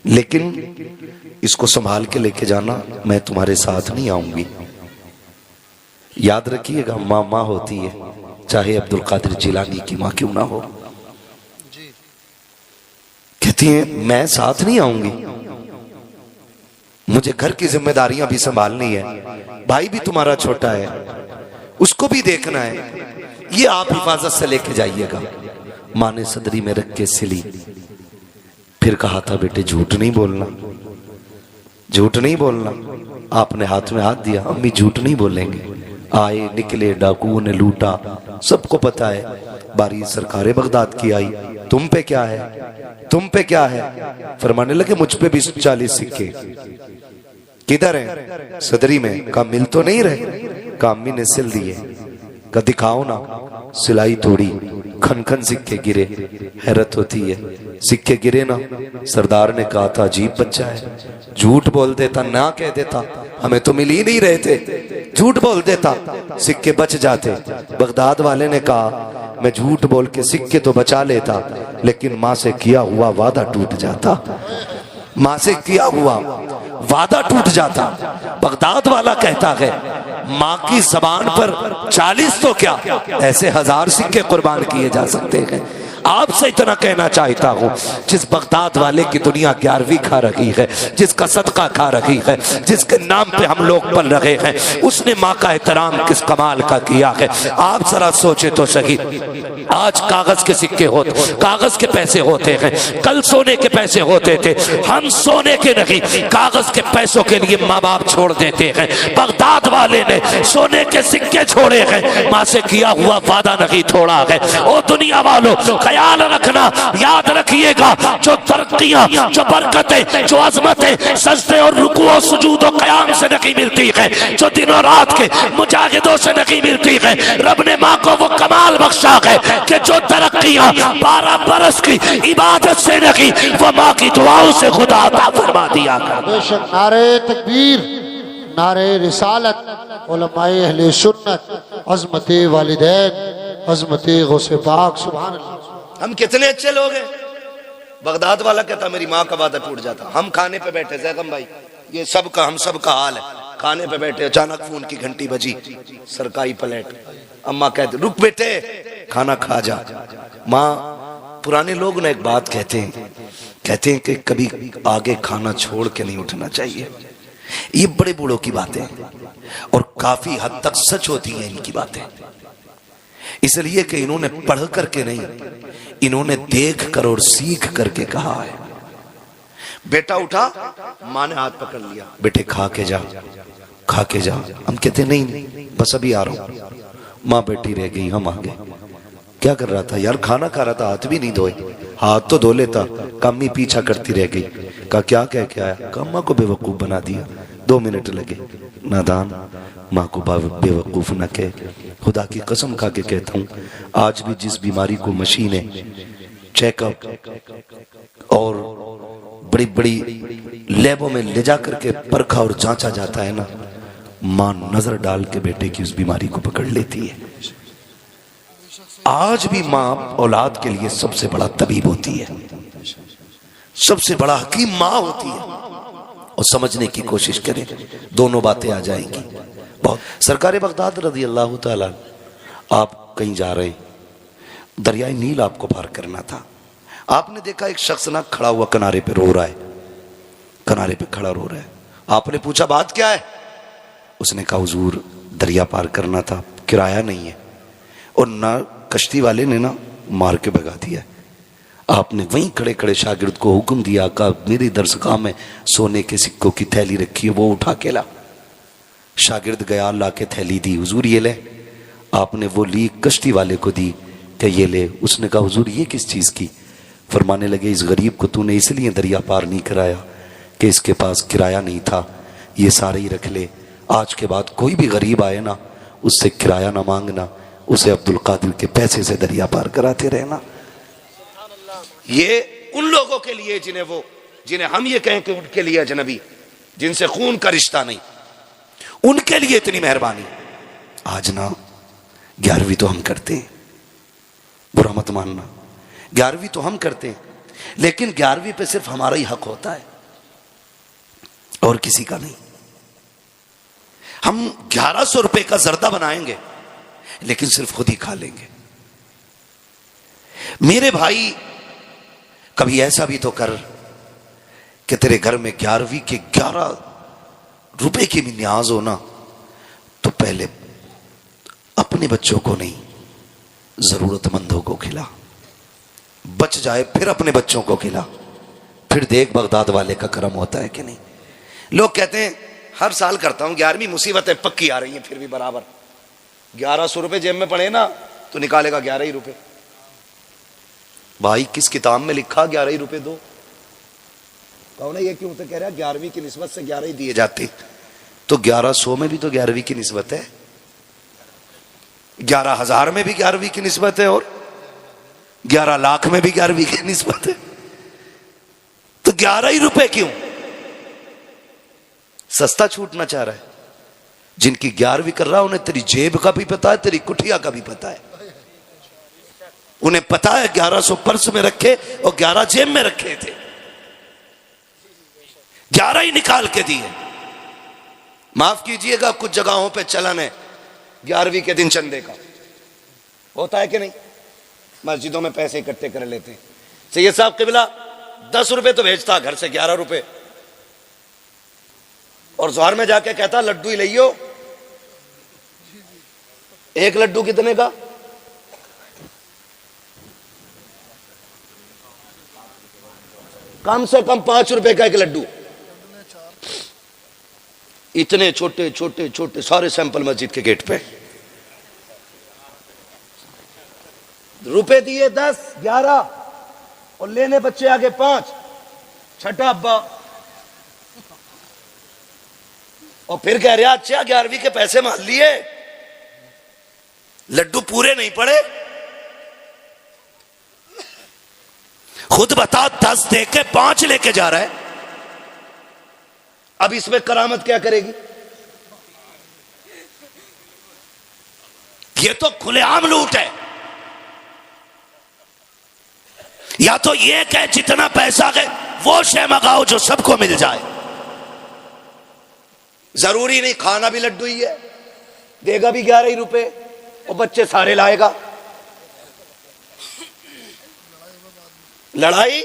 लेकिन इसको संभाल के लेके जाना, मैं तुम्हारे साथ नहीं आऊंगी। याद रखिएगा, माँ माँ होती है, चाहे अब्दुल कादिर जिलानी की माँ क्यों ना हो। कहती है मैं साथ नहीं आऊंगी, मुझे घर की जिम्मेदारियां भी संभालनी है, भाई भी तुम्हारा छोटा है, उसको भी देखना है, ये आप हिफाजत से लेके जाइएगा। माँ ने सदरी में रख के सिली। फिर कहा था बेटे झूठ नहीं बोलना, झूठ नहीं बोलना। आपने हाथ में हाथ दिया, अम्मी झूठ नहीं बोलेंगे। आए निकले, डाकुओं ने लूटा, सबको पता है। बारी सरकारे बगदाद की आई, तुम पे क्या है, तुम पे क्या है? फरमाने लगे मुझ पे भी 40 सिक्के। किधर है? सदरी में। का मिल तो नहीं रहे? का अम्मी ने सिल दिए। का दिखाओ ना। सिलाई तोड़ी, खन खन सिक्के गिरे। हैरत होती है, सिक्के गिरे ना। सरदार ने कहा था अजीब बच्चा है, झूठ बोल देता, ना कह देता, हमें तो मिल ही नहीं रहे थे, झूठ बोल देता, सिक्के बच जाते। बगदाद वाले ने कहा मैं झूठ बोल के सिक्के तो बचा लेता, लेकिन माँ से किया हुआ वादा टूट जाता, माँ से किया हुआ वादा टूट जाता। बगदाद वाला कहता है माँ की जबान पर 40 तो क्या, ऐसे 1000 सिक्के कुर्बान किए जा सकते हैं। आपसे इतना कहना चाहता हूँ, जिस बगदाद वाले की दुनिया 11वीं खा रही है, जिसका सदका खा रही है, जिसके नाम पे हम लोग पल रहे हैं, उसने माँ का एहतराम किस कमाल का किया है। आप जरा सोचे तो सही, आज कागज के सिक्के होते, कागज के पैसे होते हैं, कल सोने के पैसे होते थे। हम सोने के नहीं, कागज के पैसों के लिए माँ बाप छोड़ देते हैं। बगदाद वाले ने सोने के सिक्के छोड़े हैं, माँ से किया हुआ वादा नहीं तोड़ा है। ओ दुनिया वालों, ख्याल रखना, याद रखिएगा, जो तरक्कियां, जो बरकतें, जो अजमतें सजदे और रुकू और सुजूद और क़याम से नहीं मिलती है, जो दिनों रात के मुजाहिदों से नहीं मिलती है, रब ने माँ को वो कमाल बख्शा है कि जो तरक्कियां 12 बरस की इबादत से नहीं, वो माँ की दुआओं से खुदा अता फरमा दिया। बेशक नारे तकबीर, नारे रिसालत, उलमाए अहले सुन्नत, अज़मत वालिदैन, अज़मत गौसे पाक, सुभान अल्लाह। हम कितने अच्छे लोग हैं। बगदाद वाला कहता मेरी माँ का वादा टूट जाता। हम खाने पे बैठे जैगम भाई, ये सबका हम सबका हाल है। खाने पे बैठे, अचानक फोन की घंटी बजी, सरकारी प्लेट। अम्मा कहते रुक बेटे खाना खा जा। माँ, पुराने लोग ना एक बात कहते हैं कि कभी आगे खाना छोड़ के नहीं उठना चाहिए। ये बड़े बूढ़ों की बातें और काफी हद तक सच होती हैं इनकी बातें, इसलिए कि इन्होंने पढ़ करके नहीं, इन्होंने देख कर और सीख करके कहा है। बेटा उठा, माँ ने हाथ पकड़ लिया, बेटे खा के जा, खा के जा। हम कहते नहीं बस अभी आ रहा हूं। माँ बेटी रह गई, हम आ गए। क्या कर रहा था यार? खाना खा रहा था, हाथ भी नहीं धोए। हाथ तो धो लेता, कम ही पीछा करती रह गई। कहा क्या कह के आया? अम्मा को बेवकूफ बना दिया। 2 मिनट लगे। नादान, माँ को बेवकूफ न कह। खुदा की कसम खा के कहता हूँ, आज भी जिस बीमारी को मशीनें, चेकअप और बड़ी बड़ी लैबों में ले जा करके परखा और जांचा जाता है ना, माँ नजर डाल के बेटे की उस बीमारी को पकड़ लेती है। आज भी माँ औलाद के लिए सबसे बड़ा तबीब होती है, सबसे बड़ा हकीम माँ होती है। और समझने की कोशिश करें, दोनों बातें आ जाएंगी। बहुत सरकार बगदाद रज़ी अल्लाह ताला, आप कहीं जा रहे हैं, दरियाई नील आपको पार करना था। आपने देखा एक शख्स ना खड़ा हुआ किनारे पे रो रहा है, किनारे पे खड़ा रो रहा है। आपने पूछा बात क्या है? उसने कहा हुजूर दरिया पार करना था, किराया नहीं है और ना कश्ती वाले ने ना मार के भगा दिया। आपने वहीं खड़े खड़े शागिर्द को हुक्म दिया, कहा मेरी दरसगाह में सोने के सिक्कों की थैली रखी है, वो उठा के ला। शागिर्द गया, ला के थैली दी, हुजूर ये ले। आपने वो ली, कश्ती वाले को दी कि ये ले। उसने कहा हुजूर ये किस चीज की? फरमाने लगे इस गरीब को तूने इसलिए दरिया पार नहीं कराया कि इसके पास किराया नहीं था, ये सारे ही रख ले। आज के बाद कोई भी गरीब आए ना, उससे किराया ना मांगना, उसे अब्दुल कादिर के पैसे से दरिया पार कराते रहना। ये उन लोगों के लिए जिन्हें हम ये कहें कि उनके लिए अजनबी, जिनसे खून का रिश्ता नहीं, उनके लिए इतनी मेहरबानी। आज ना 11वीं तो हम करते हैं, बुरा मत मानना, 11वीं तो हम करते हैं, लेकिन 11वीं पे सिर्फ हमारा ही हक होता है और किसी का नहीं। हम 1100 रुपए का जर्दा बनाएंगे लेकिन सिर्फ खुद ही खा लेंगे। मेरे भाई कभी ऐसा भी तो कर कि तेरे घर में 11वीं के 11 रुपए की भी न्याज हो ना, तो पहले अपने बच्चों को नहीं, जरूरतमंदों को खिला। बच जाए फिर अपने बच्चों को खिला, फिर देख बगदाद वाले का करम होता है कि नहीं। लोग कहते हैं हर साल करता हूं, 11वीं मुसीबतें पक्की आ रही हैं, फिर भी बराबर 1100 रुपए जेब में पड़े ना तो निकालेगा 11 ही रुपए। भाई किस किताब में लिखा 11 ही रुपए दो? कौन है ये क्यों तो कह रहा है 11वीं की निस्बत से 11 ही दिए जाते, तो 1100 में भी तो 11वीं की निस्बत है, 11,000 में भी 11वीं की निस्बत है और 11 लाख में भी 11वीं की निस्बत है। तो 11 ही रुपए क्यों? सस्ता छूटना चाह रहा है। जिनकी 11वीं कर रहा है उन्हें तेरी जेब का भी पता है, तेरी कुठिया का भी पता है। उन्हें पता है 1100 पर्स में रखे और 11 जेब में रखे थे, 11 ही निकाल के दिए। माफ कीजिएगा, कुछ जगहों पे चलन है 11वीं के दिन चंदे का, होता है कि नहीं? मस्जिदों में पैसे इकट्ठे कर लेते हैं। सैयद साहब किबला 10 रुपए तो भेजता घर से, 11 रुपए, और जोहर में जाके कहता लड्डू ही लियो। एक लड्डू कितने का? कम से कम 5 रुपए का एक लड्डू। इतने छोटे छोटे छोटे सारे सैंपल मस्जिद के गेट पे। रुपए दिए 10 11 और लेने बच्चे आगे 5, छठा अब्बा। और फिर कह रहे अच्छा 11वीं के पैसे मान लिए, लड्डू पूरे नहीं पड़े। खुद बता 10 दे के 5 लेके जा रहा है। अब इसमें करामत क्या करेगी? ये तो खुलेआम लूट है। या तो ये कह जितना पैसा है वो शय मंगाओ जो सबको मिल जाए। जरूरी नहीं खाना भी लड्डू ही है, देगा भी 11 ही रुपए और बच्चे सारे लाएगा। लड़ाई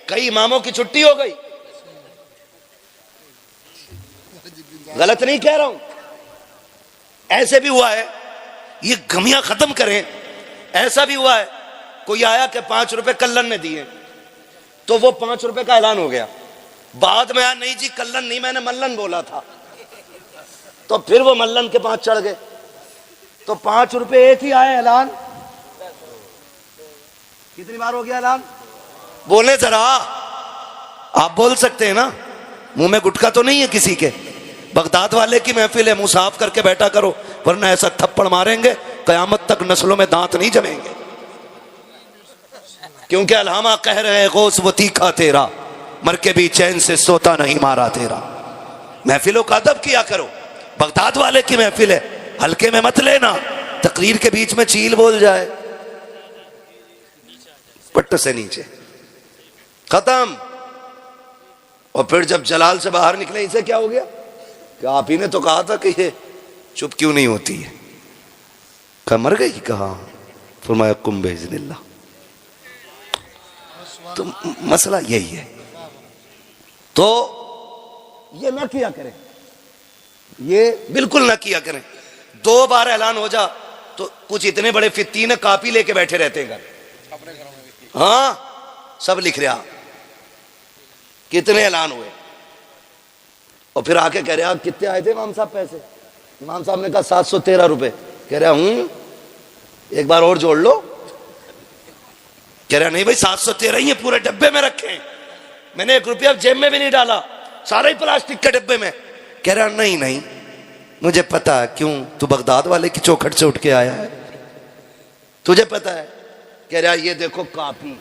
कई इमामों की छुट्टी हो गई, गलत नहीं कह रहा हूं, ऐसे भी हुआ है। ये गमियां खत्म करें। ऐसा भी हुआ है, कोई आया कि 5 रुपए कल्लन ने दिए, तो वो 5 रुपए का ऐलान हो गया। बाद में आया नहीं जी कल्लन नहीं, मैंने मल्लन बोला था। तो फिर वो मल्लन के 5 चढ़ गए, तो 5 रुपए एक ही आए ऐलान। कितनी बार हो गया ऐलान? बोले जरा, आप बोल सकते हैं ना, मुंह में गुटखा तो नहीं है किसी के। बगदाद वाले की महफिल है, मुंह साफ करके बैठा करो, वरना ऐसा थप्पड़ मारेंगे कयामत तक नस्लों में दांत नहीं जमेंगे। क्योंकि अलहामा कह रहे हैं गौस वो तीखा तेरा, मर के भी चैन से सोता नहीं मारा तेरा। महफिलों का अदब किया करो। बगदाद वाले की महफिल है, हल्के में मत लेना। तकरीर के बीच में चील बोल जाए, पट्ट से नीचे खत्म। और फिर जब जलाल से बाहर निकले, इसे क्या हो गया कि आप ही ने तो कहा था कि ये चुप क्यों नहीं होती है। कहा मर गई, कहा फरमाया कुम बेइज़्निल्लाह। तो मसला यही है। तो ये ना किया करें, ये बिल्कुल ना किया करें। 2 बार ऐलान हो जा तो कुछ इतने बड़े फित्तीन कापी लेके बैठे रहते हैं घर। हाँ सब लिख रहा कितने ऐलान हुए, और फिर आके कह रहे कितने आए थे इमाम साहब पैसे। इमाम साहब ने कहा 713 रुपए। कह रहा एक बार और जोड़ लो। कह रहा नहीं भाई 713 ही है, पूरे डब्बे में रखे हैं, मैंने 1 रुपया जेब में भी नहीं डाला, सारे ही प्लास्टिक के डब्बे में। कह रहा नहीं नहीं मुझे पता है, क्यों तू बगदाद वाले की चौखट से उठ के आया है, तुझे पता है। कह रहा ये देखो कापी।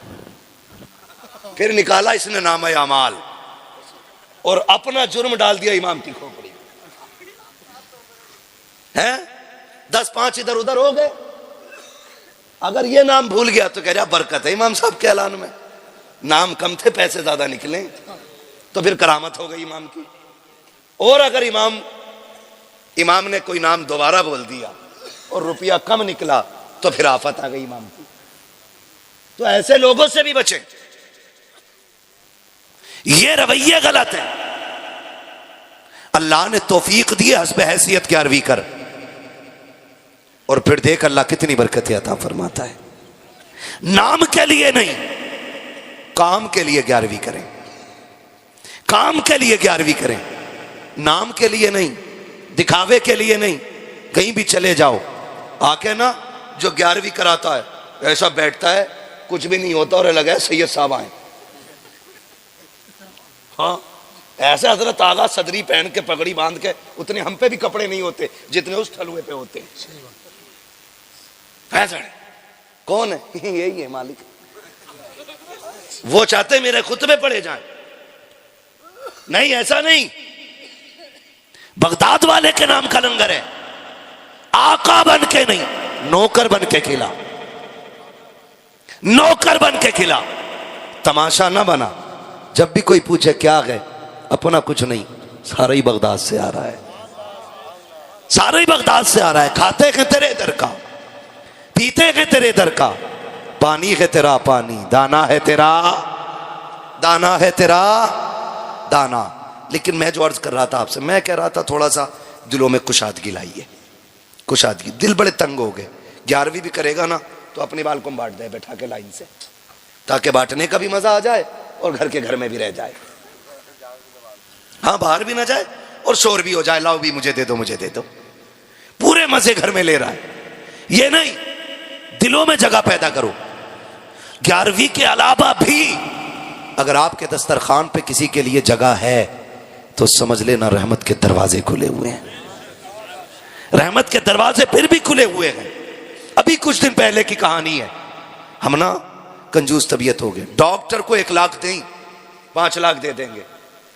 फिर निकाला इसने नाम अमाल और अपना जुर्म डाल दिया इमाम की खोपड़ी है। 10-5 इधर उधर हो गए। अगर ये नाम भूल गया तो कह रहा बरकत है इमाम साहब के ऐलान में, नाम कम थे पैसे ज्यादा निकले, तो फिर करामत हो गई इमाम की। और अगर इमाम ने कोई नाम दोबारा बोल दिया और रुपया कम निकला तो फिर आफत आ गई इमाम की। तो ऐसे लोगों से भी बचें। ये रवैये गलत है। अल्लाह ने तौफीक दी हस्ब हैसियत 11वीं कर, और फिर देख अल्लाह कितनी बरकत अता फरमाता है। नाम के लिए नहीं, काम के लिए 11वीं करें, काम के लिए 11वीं करें, नाम के लिए नहीं, दिखावे के लिए नहीं। कहीं भी चले जाओ, आके ना जो 11वीं कराता है ऐसा बैठता है, कुछ भी नहीं होता और लगा है सैयद साहब आए। हाँ ऐसे हजरत आगा सदरी पहन के पगड़ी बांध के, उतने हम पे भी कपड़े नहीं होते जितने उस ठलुए पे होते। कौन है? यही है मालिक। वो चाहते मेरे खुतबे पढ़े जाएं। नहीं ऐसा नहीं, बगदाद वाले के नाम का लंगर है। आका बन के नहीं, नौकर बन के खिला, नौकर बन के खिला, तमाशा ना बना। जब भी कोई पूछे क्या है, अपना कुछ नहीं, सारा ही बगदाद से आ रहा है, सारा ही बगदाद से आ रहा है। खाते हैं तेरे दर का, पीते हैं तेरे दर का, पानी है तेरा पानी, दाना है तेरा, दाना है तेरा दाना। लेकिन मैं जो अर्ज कर रहा था आपसे, मैं कह रहा था थोड़ा सा दिलों में कुशादगी लाइए, कुशादगी। दिल बड़े तंग हो गए। 11वीं भी करेगा ना तो अपने बाल को बांट दे बैठा के लाइन से, ताकि बांटने का भी मजा आ जाए और घर के घर में भी रह जाए। हाँ बाहर भी ना जाए और शोर भी हो जाए, लाओ भी मुझे दे दो, मुझे दे दो, पूरे मजे घर में ले रहा है। ये नहीं, दिलों में जगह पैदा करो। 11वीं के अलावा भी अगर आपके दस्तरखान पे किसी के लिए जगह है तो समझ लेना रहमत के दरवाजे खुले हुए हैं, रहमत के दरवाजे फिर भी खुले हुए हैं। अभी कुछ दिन पहले की कहानी है, हम ना कंजूस तबीयत हो गए। डॉक्टर को 1 लाख दें, 5 लाख दे देंगे,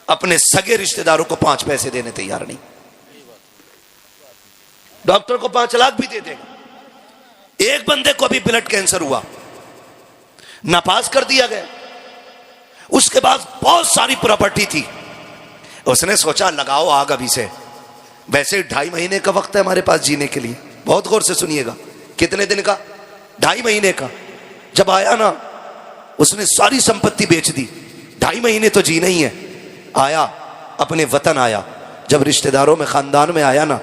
अपने सगे रिश्तेदारों को 5 पैसे देने तैयार नहीं। डॉक्टर को 5 लाख भी दे देंगे, एक बंदे को भी ब्लड कैंसर हुआ, नापास कर दिया गया। उसके बाद बहुत सारी प्रॉपर्टी थी, उसने सोचा लगाओ आग अभी से। वैसे 2.5 महीने का वक्त है हमारे पास जीने के लिए, बहुत गौर से सुनिएगा। कितने दिन का? 2.5 महीने का। जब आया ना, उसने सारी संपत्ति बेच दी, 2.5 महीने तो जीना ही है। आया अपने वतन आया, जब रिश्तेदारों में खानदान में आया ना,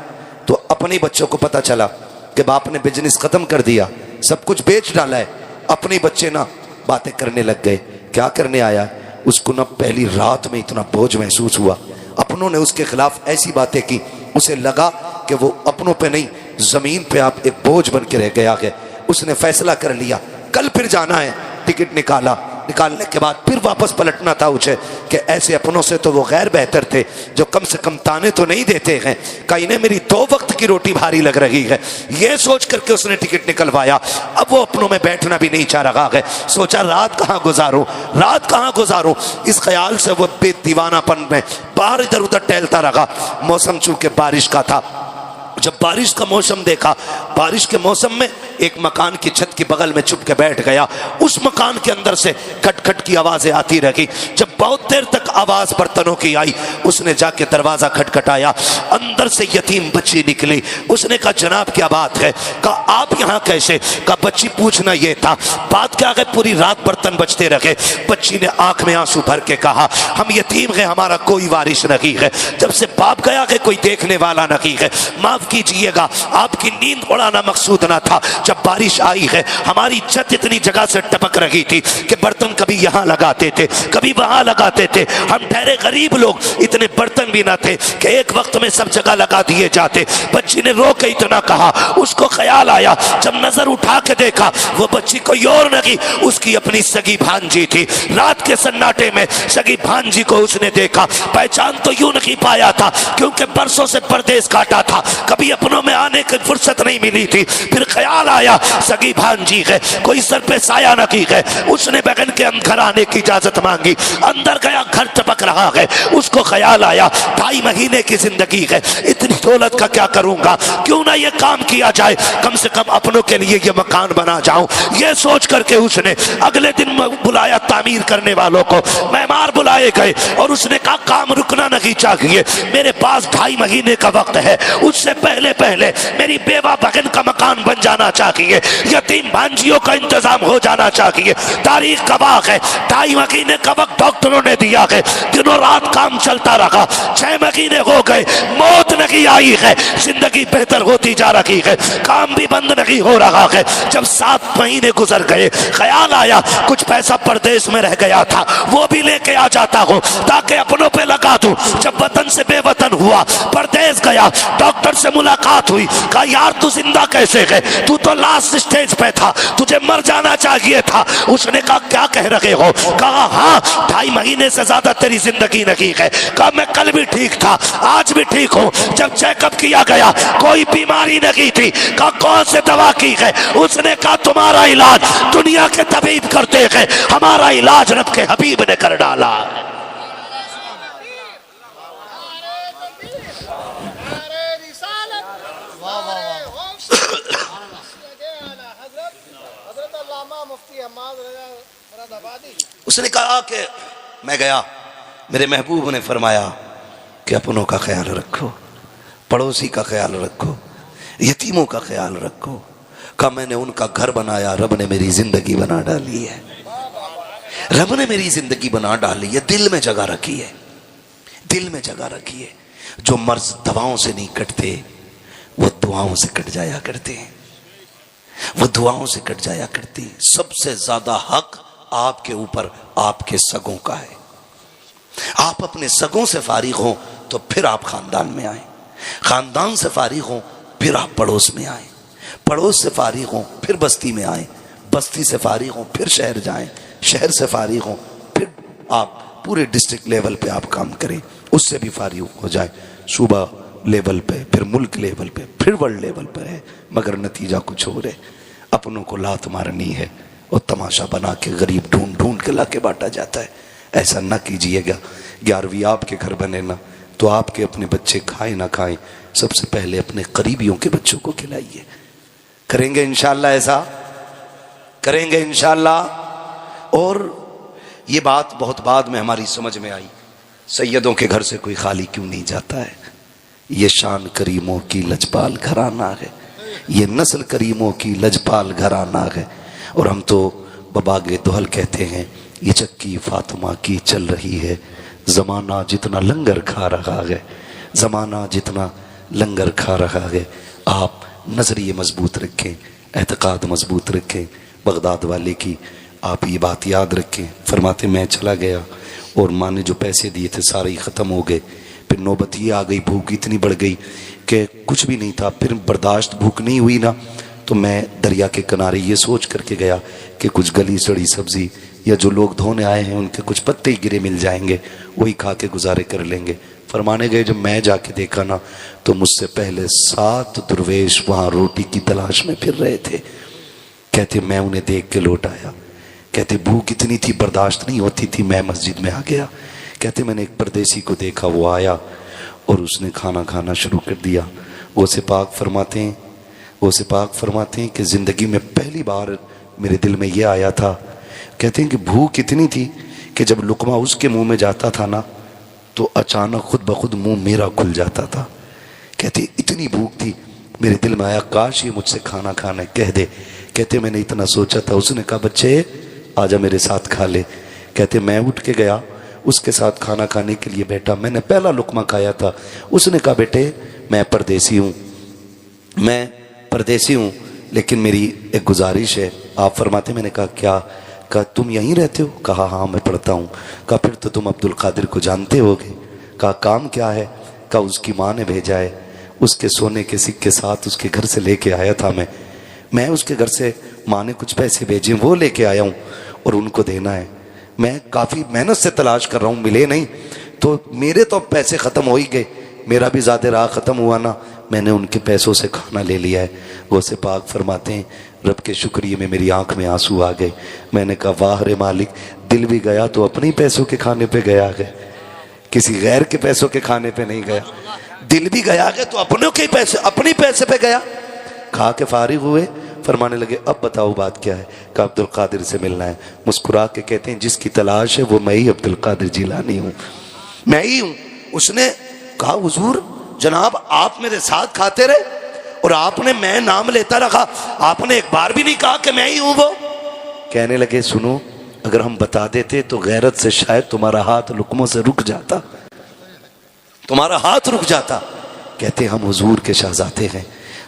तो अपने बच्चों को पता चला कि बाप ने बिजनेस खत्म कर दिया, सब कुछ बेच डाला है। अपने बच्चे ना बातें करने लग गए, क्या करने आया? उसको ना पहली रात में इतना बोझ महसूस हुआ, अपनों ने उसके खिलाफ ऐसी बातें की, उसे लगा कि वो अपनों पे नहीं जमीन पे आप एक बोझ बन के रह गया है। उसने फैसला कर लिया कल फिर जाना है। टिकट निकाला, निकालने के बाद फिर वापस पलटना था उसे कि ऐसे अपनों से तो वो गैर बेहतर थे जो कम से कम ताने तो नहीं देते हैं, कहीं ने मेरी 2 वक्त की रोटी भारी लग रही है। ये सोच करके उसने टिकट निकलवाया। अब वो अपनों में बैठना भी नहीं चाह रहा है, सोचा रात कहाँ गुजारूं, रात कहाँ गुजारूं। इस ख्याल से वो बेदीवानापन में बाहर इधर उधर टहलता रहा। मौसम चूंकि बारिश का था, जब बारिश का मौसम देखा, बारिश के मौसम में एक मकान की छत के बगल में छुप के बैठ गया। उस मकान के अंदर से खटखट की आवाजें आती रही। जब बहुत देर तक आवाज बर्तनों की आई, उसने जाके दरवाजा खटखटाया। अंदर से यतीम बच्ची निकली। उसने कहा जनाब क्या बात है? कहा आप यहाँ कैसे? कहा बच्ची पूछना ये था, बात क्या है? पूरी रात बर्तन बजते रहे। बच्ची ने आंख में आंसू भर के कहा हम यतीम हैं, हमारा कोई वारिस नहीं है, जब से बाप गया है कोई देखने वाला नहीं है, माफ कीजिएगा आपकी नींद उड़ाना मकसूद ना था। जब बारिश आई है, हमारी छत इतनी जगह से टपक रही थी कि बर्तन कभी यहाँ लगाते थे कभी वहां लगाते थे। हम ठहरे गरीब लोग, इतने बर्तन भी ना थे कि एक वक्त में सब जगह लगा दिए जाते। बच्ची ने रो के इतना कहा, उसको ख्याल आया, जब नजर उठा के देखा वो बच्ची कोई और नहीं, उसकी अपनी सगी भांजी थी। रात के सन्नाटे में सगी भांजी को उसने देखा, पहचान तो यूं नहीं पाया था क्योंकि बरसों से परदेश काटा था, कभी अपनों में आने की फुर्सत नहीं मिली थी। फिर ख्याल आया सगी भांजी है, कोई सर पे साया नहीं है। उसने बहन के घर आने की इजाजत मांगी, अंदर गया, घर टपक रहा है। उसको ख्याल आया 2.5 महीने की जिंदगी है, इतनी दौलत का क्या करूंगा, क्यों ना ये काम किया जाए, कम से कम अपनों के लिए ये मकान बना जाऊं। ये सोच करके उसने अगले दिन बुलाया तामीर करने वालों को, मेहमान बुलाए गए और उसने कहा काम रुकना नहीं चाहिए, मेरे पास 2.5 महीने का वक्त है, उससे पहले पहले मेरी बेवा बहन का मकान बन जाना चाहिए, यतीम भांजियों का इंतजाम हो जाना चाहिए। तारीख गवाह है 2.5 महीने का वक्त डॉक्टरों ने दिया है, दिनों रात काम चलता रहा। 6 महीने हो गए, मौत नहीं आई है, जिंदगी बेहतर होती जा रही है, काम भी बंद नहीं हो रहा है। जब 7 महीने गुजर गए, ख्याल आया कुछ पैसा परदेश में रह गया था, वो भी लेके आ जाता हूँ ताकि अपनों पे लगा दूं। जब वतन से बेवतन हुआ, परदेश गया, डॉक्टर से मुलाकात हुई, कहा यार तू जिंदा कैसे है, तू तो लास्ट स्टेज पे था, तुझे मर जाना चाहिए था। उसने कहा क्या कह रहे हो? कहा हाँ 2.5 महीने से ज्यादा तेरी जिंदगी नहीं है। कहा मैं कल भी ठीक था, आज भी ठीक हूँ, जब चेकअप किया गया कोई बीमारी नहीं थी। कहा कौन से दवा की है? उसने कहा तुम्हारा इलाज दुनिया के तबीब करते हैं, हमारा इलाज रब के हबीब ने कर डाला। उसने कहा कि मैं गया, मेरे महबूब ने फरमाया कि अपनों का ख्याल रखो, पड़ोसी का ख्याल रखो, यतीमों का ख्याल रखो। कहा मैंने उनका घर बनाया, रब ने मेरी जिंदगी बना डाली है, रब ने मेरी जिंदगी बना डाली है, दिल में जगह रखी है, दिल में जगह रखी है। जो मर्ज दवाओं से नहीं कटते वो दुआओं से कट जाया करते हैं, वो दुआओं से कट जाया करती। सबसे ज्यादा हक आपके ऊपर आपके सगों का है। आप अपने सगों से फारिग हो तो फिर आप खानदान में आए, खानदान से फारिग हो फिर आप पड़ोस में आए, पड़ोस से फारिग हो फिर बस्ती में आए, बस्ती से फारिग हो फिर शहर जाएं, शहर से फारिग हो फिर आप पूरे डिस्ट्रिक्ट लेवल पे आप काम करें, उससे भी फारिग हो जाए, सूबा लेवल पे, फिर मुल्क लेवल पे, फिर वर्ल्ड लेवल पे है। मगर नतीजा कुछ हो रहे, अपनों को लात मारनी है और तमाशा बना के गरीब ढूंढ ढूंढ के लाके बांटा जाता है। ऐसा ना कीजिएगा। 11वीं आपके घर बने ना तो आपके अपने बच्चे खाएं ना खाएं, सबसे पहले अपने करीबियों के बच्चों को खिलाइए। करेंगे इंशाअल्लाह, ऐसा करेंगे इंशाअल्लाह। और ये बात बहुत बाद में हमारी समझ में आई, सैयदों के घर से कोई खाली क्यों नहीं जाता है। ये शान करीमों की लजपाल घराना है, ये नस्ल करीमों की लजपाल घराना है। और हम तो बबागे दोहल कहते हैं, ये चक्की फातिमा की चल रही है, ज़माना जितना लंगर खा रहा है, ज़माना जितना लंगर खा रहा है। आप नज़रिए मजबूत रखें, एतक़ाद मजबूत रखें। बगदाद वाले की आप ये बात याद रखें। फरमाते मैं चला गया और माँ ने जो पैसे दिए थे सारे ही ख़त्म हो गए। फिर नौबत ये आ गई, भूख इतनी बढ़ गई कि कुछ भी नहीं था। फिर बर्दाश्त भूख नहीं हुई ना, तो मैं दरिया के किनारे ये सोच करके गया कि कुछ गली सड़ी सब्ज़ी या जो लोग धोने आए हैं उनके कुछ पत्ते ही गिरे मिल जाएंगे, वही खा के गुजारे कर लेंगे। फरमाने गए, जब मैं जाके देखा ना तो मुझसे पहले 7 दुर्वेश वहाँ रोटी की तलाश में फिर रहे थे। कहते मैं उन्हें देख के लौट आया। कहते भूख इतनी थी बर्दाश्त नहीं होती थी, मैं मस्जिद में आ गया। कहते मैंने एक परदेसी को देखा, वो आया और उसने खाना खाना शुरू कर दिया। वो सिपाक फरमाते हैं कि ज़िंदगी में पहली बार मेरे दिल में ये आया था। कहते हैं कि भूख इतनी थी कि जब लुकमा उसके मुंह में जाता था ना तो अचानक खुद ब खुद मुंह मेरा खुल जाता था। कहते इतनी भूख थी, मेरे दिल में आया काश ये मुझसे खाना खाना कह दे। कहते मैंने इतना सोचा था। उसने कहा बच्चे आजा मेरे साथ खा ले। कहते मैं उठ के गया, उसके साथ खाना खाने के लिए बैठा। मैंने पहला लुकमा खाया था। उसने कहा बेटे मैं परदेसी हूँ लेकिन मेरी एक गुजारिश है। आप फरमाते, मैंने कहा क्या? कहा तुम यहीं रहते हो? कहा हाँ मैं पढ़ता हूँ। कहा फिर तो तुम अब्दुल कादिर को जानते होगे। कहा काम क्या है? कहा उसकी माँ ने भेजा है, उसके सोने के सिक्के साथ उसके घर से लेके आया था मैं उसके घर से माँ ने कुछ पैसे भेजे, वो लेके आया हूँ और उनको देना है। मैं काफ़ी मेहनत से तलाश कर रहा हूँ, मिले नहीं। तो मेरे तो पैसे ख़त्म हो ही गए, मेरा भी ज़्यादा राह ख़त्म हुआ ना, मैंने उनके पैसों से खाना ले लिया है। वो से पाक फरमाते हैं रब के शुक्रिया में मेरी आंख में आंसू आ गए। मैंने कहा वाह रे मालिक, दिल भी गया तो अपने ही पैसों के खाने पे गया है, किसी गैर के पैसों के खाने पे नहीं गया। दिल भी गया है तो अपनों के पैसे, अपने पैसे पे गया। खा के फारिग हुए, फरमाने लगे अब बताओ बात क्या है? कहा अब्दुल कादिर से मिलना है। मुस्कुरा के कहते हैं जिसकी तलाश है वो मैं ही अब्दुल कादिर जिलानी हूँ, मैं ही हूँ। उसने कहा हुजूर जनाब आप मेरे साथ खाते रहे और आपने मैं नाम लेता रखा, आपने एक बार भी नहीं कहा कि मैं ही हूँ वो। कहने लगे सुनो, अगर हम बता देते तो गैरत से शायद तुम्हारा हाथ लुकमों से रुक जाता, तुम्हारा हाथ रुक जाता। कहते हम हुजूर के शहजादे हैं,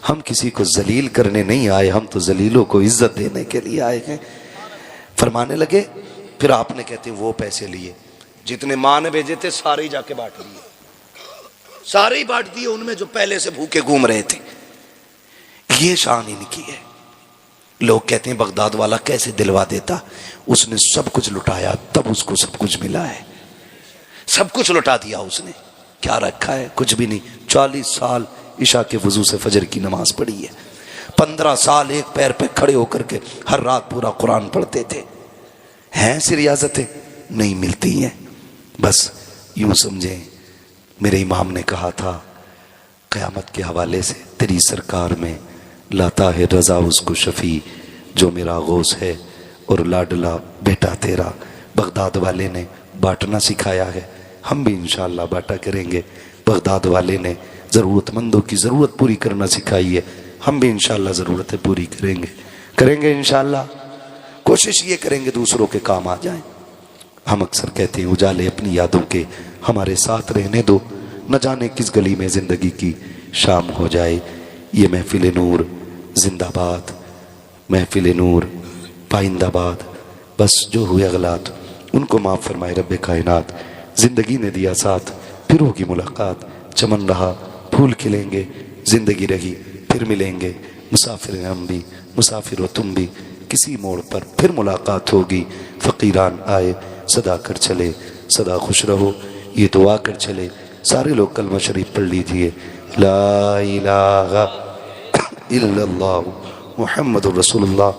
हम किसी को जलील करने नहीं आए, हम तो जलीलों को इज्जत देने के लिए आए हैं। फरमाने लगे फिर आपने कहते वो पैसे लिए जितने माँ ने भेजे थे सारे ही जाके बांट दिए, सारे ही बांट दिए उनमें जो पहले से भूखे घूम रहे थे। ये शान इनकी है। लोग कहते हैं बगदाद वाला कैसे दिलवा देता, उसने सब कुछ लुटाया तब उसको सब कुछ मिला है, सब कुछ लुटा दिया उसने। क्या रखा है? कुछ भी नहीं। 40 साल इशा के वजू से फजर की नमाज पढ़ी है, 15 साल एक पैर पे खड़े होकर के हर रात पूरा कुरान पढ़ते थे। हैं सी रियाजतें नहीं मिलती हैं। बस यूं समझें, मेरे इमाम ने कहा था क़यामत के हवाले से तेरी सरकार में लाता है रज़ा उसको शफ़ी जो मेरा गौस है और लाडला बेटा तेरा। बगदाद वाले ने बांटना सिखाया है, हम भी इंशाअल्लाह बांटा करेंगे। बगदाद वाले ने ज़रूरतमंदों की ज़रूरत पूरी करना सिखाई है, हम भी इंशाअल्लाह ज़रूरतें पूरी करेंगे इंशाअल्लाह। कोशिश ये करेंगे दूसरों के काम आ जाएं। हम अक्सर कहते हैं उजाले अपनी यादों के हमारे साथ रहने दो, न जाने किस गली में ज़िंदगी की शाम हो जाए। ये महफिल नूर जिंदाबाद, महफिल नूर पाइंदाबाद। बस जो हुए गलात उनको माफ़ फरमाए रब्बे कायनात। ज़िंदगी ने दिया साथ फिर होगी मुलाकात, चमन रहा फूल खिलेंगे, ज़िंदगी रही फिर मिलेंगे। मुसाफिर हैं हम भी, मुसाफिर हो तुम भी, किसी मोड़ पर फिर मुलाकात होगी। फ़कीरान आए सदा कर चले, सदा खुश रहो ये दुआ कर चले। सारे लोग कलमा शरीफ पढ़ लीजिए, ला इलाहा इल्लल्लाह मुहम्मदुर रसूलुल्लाह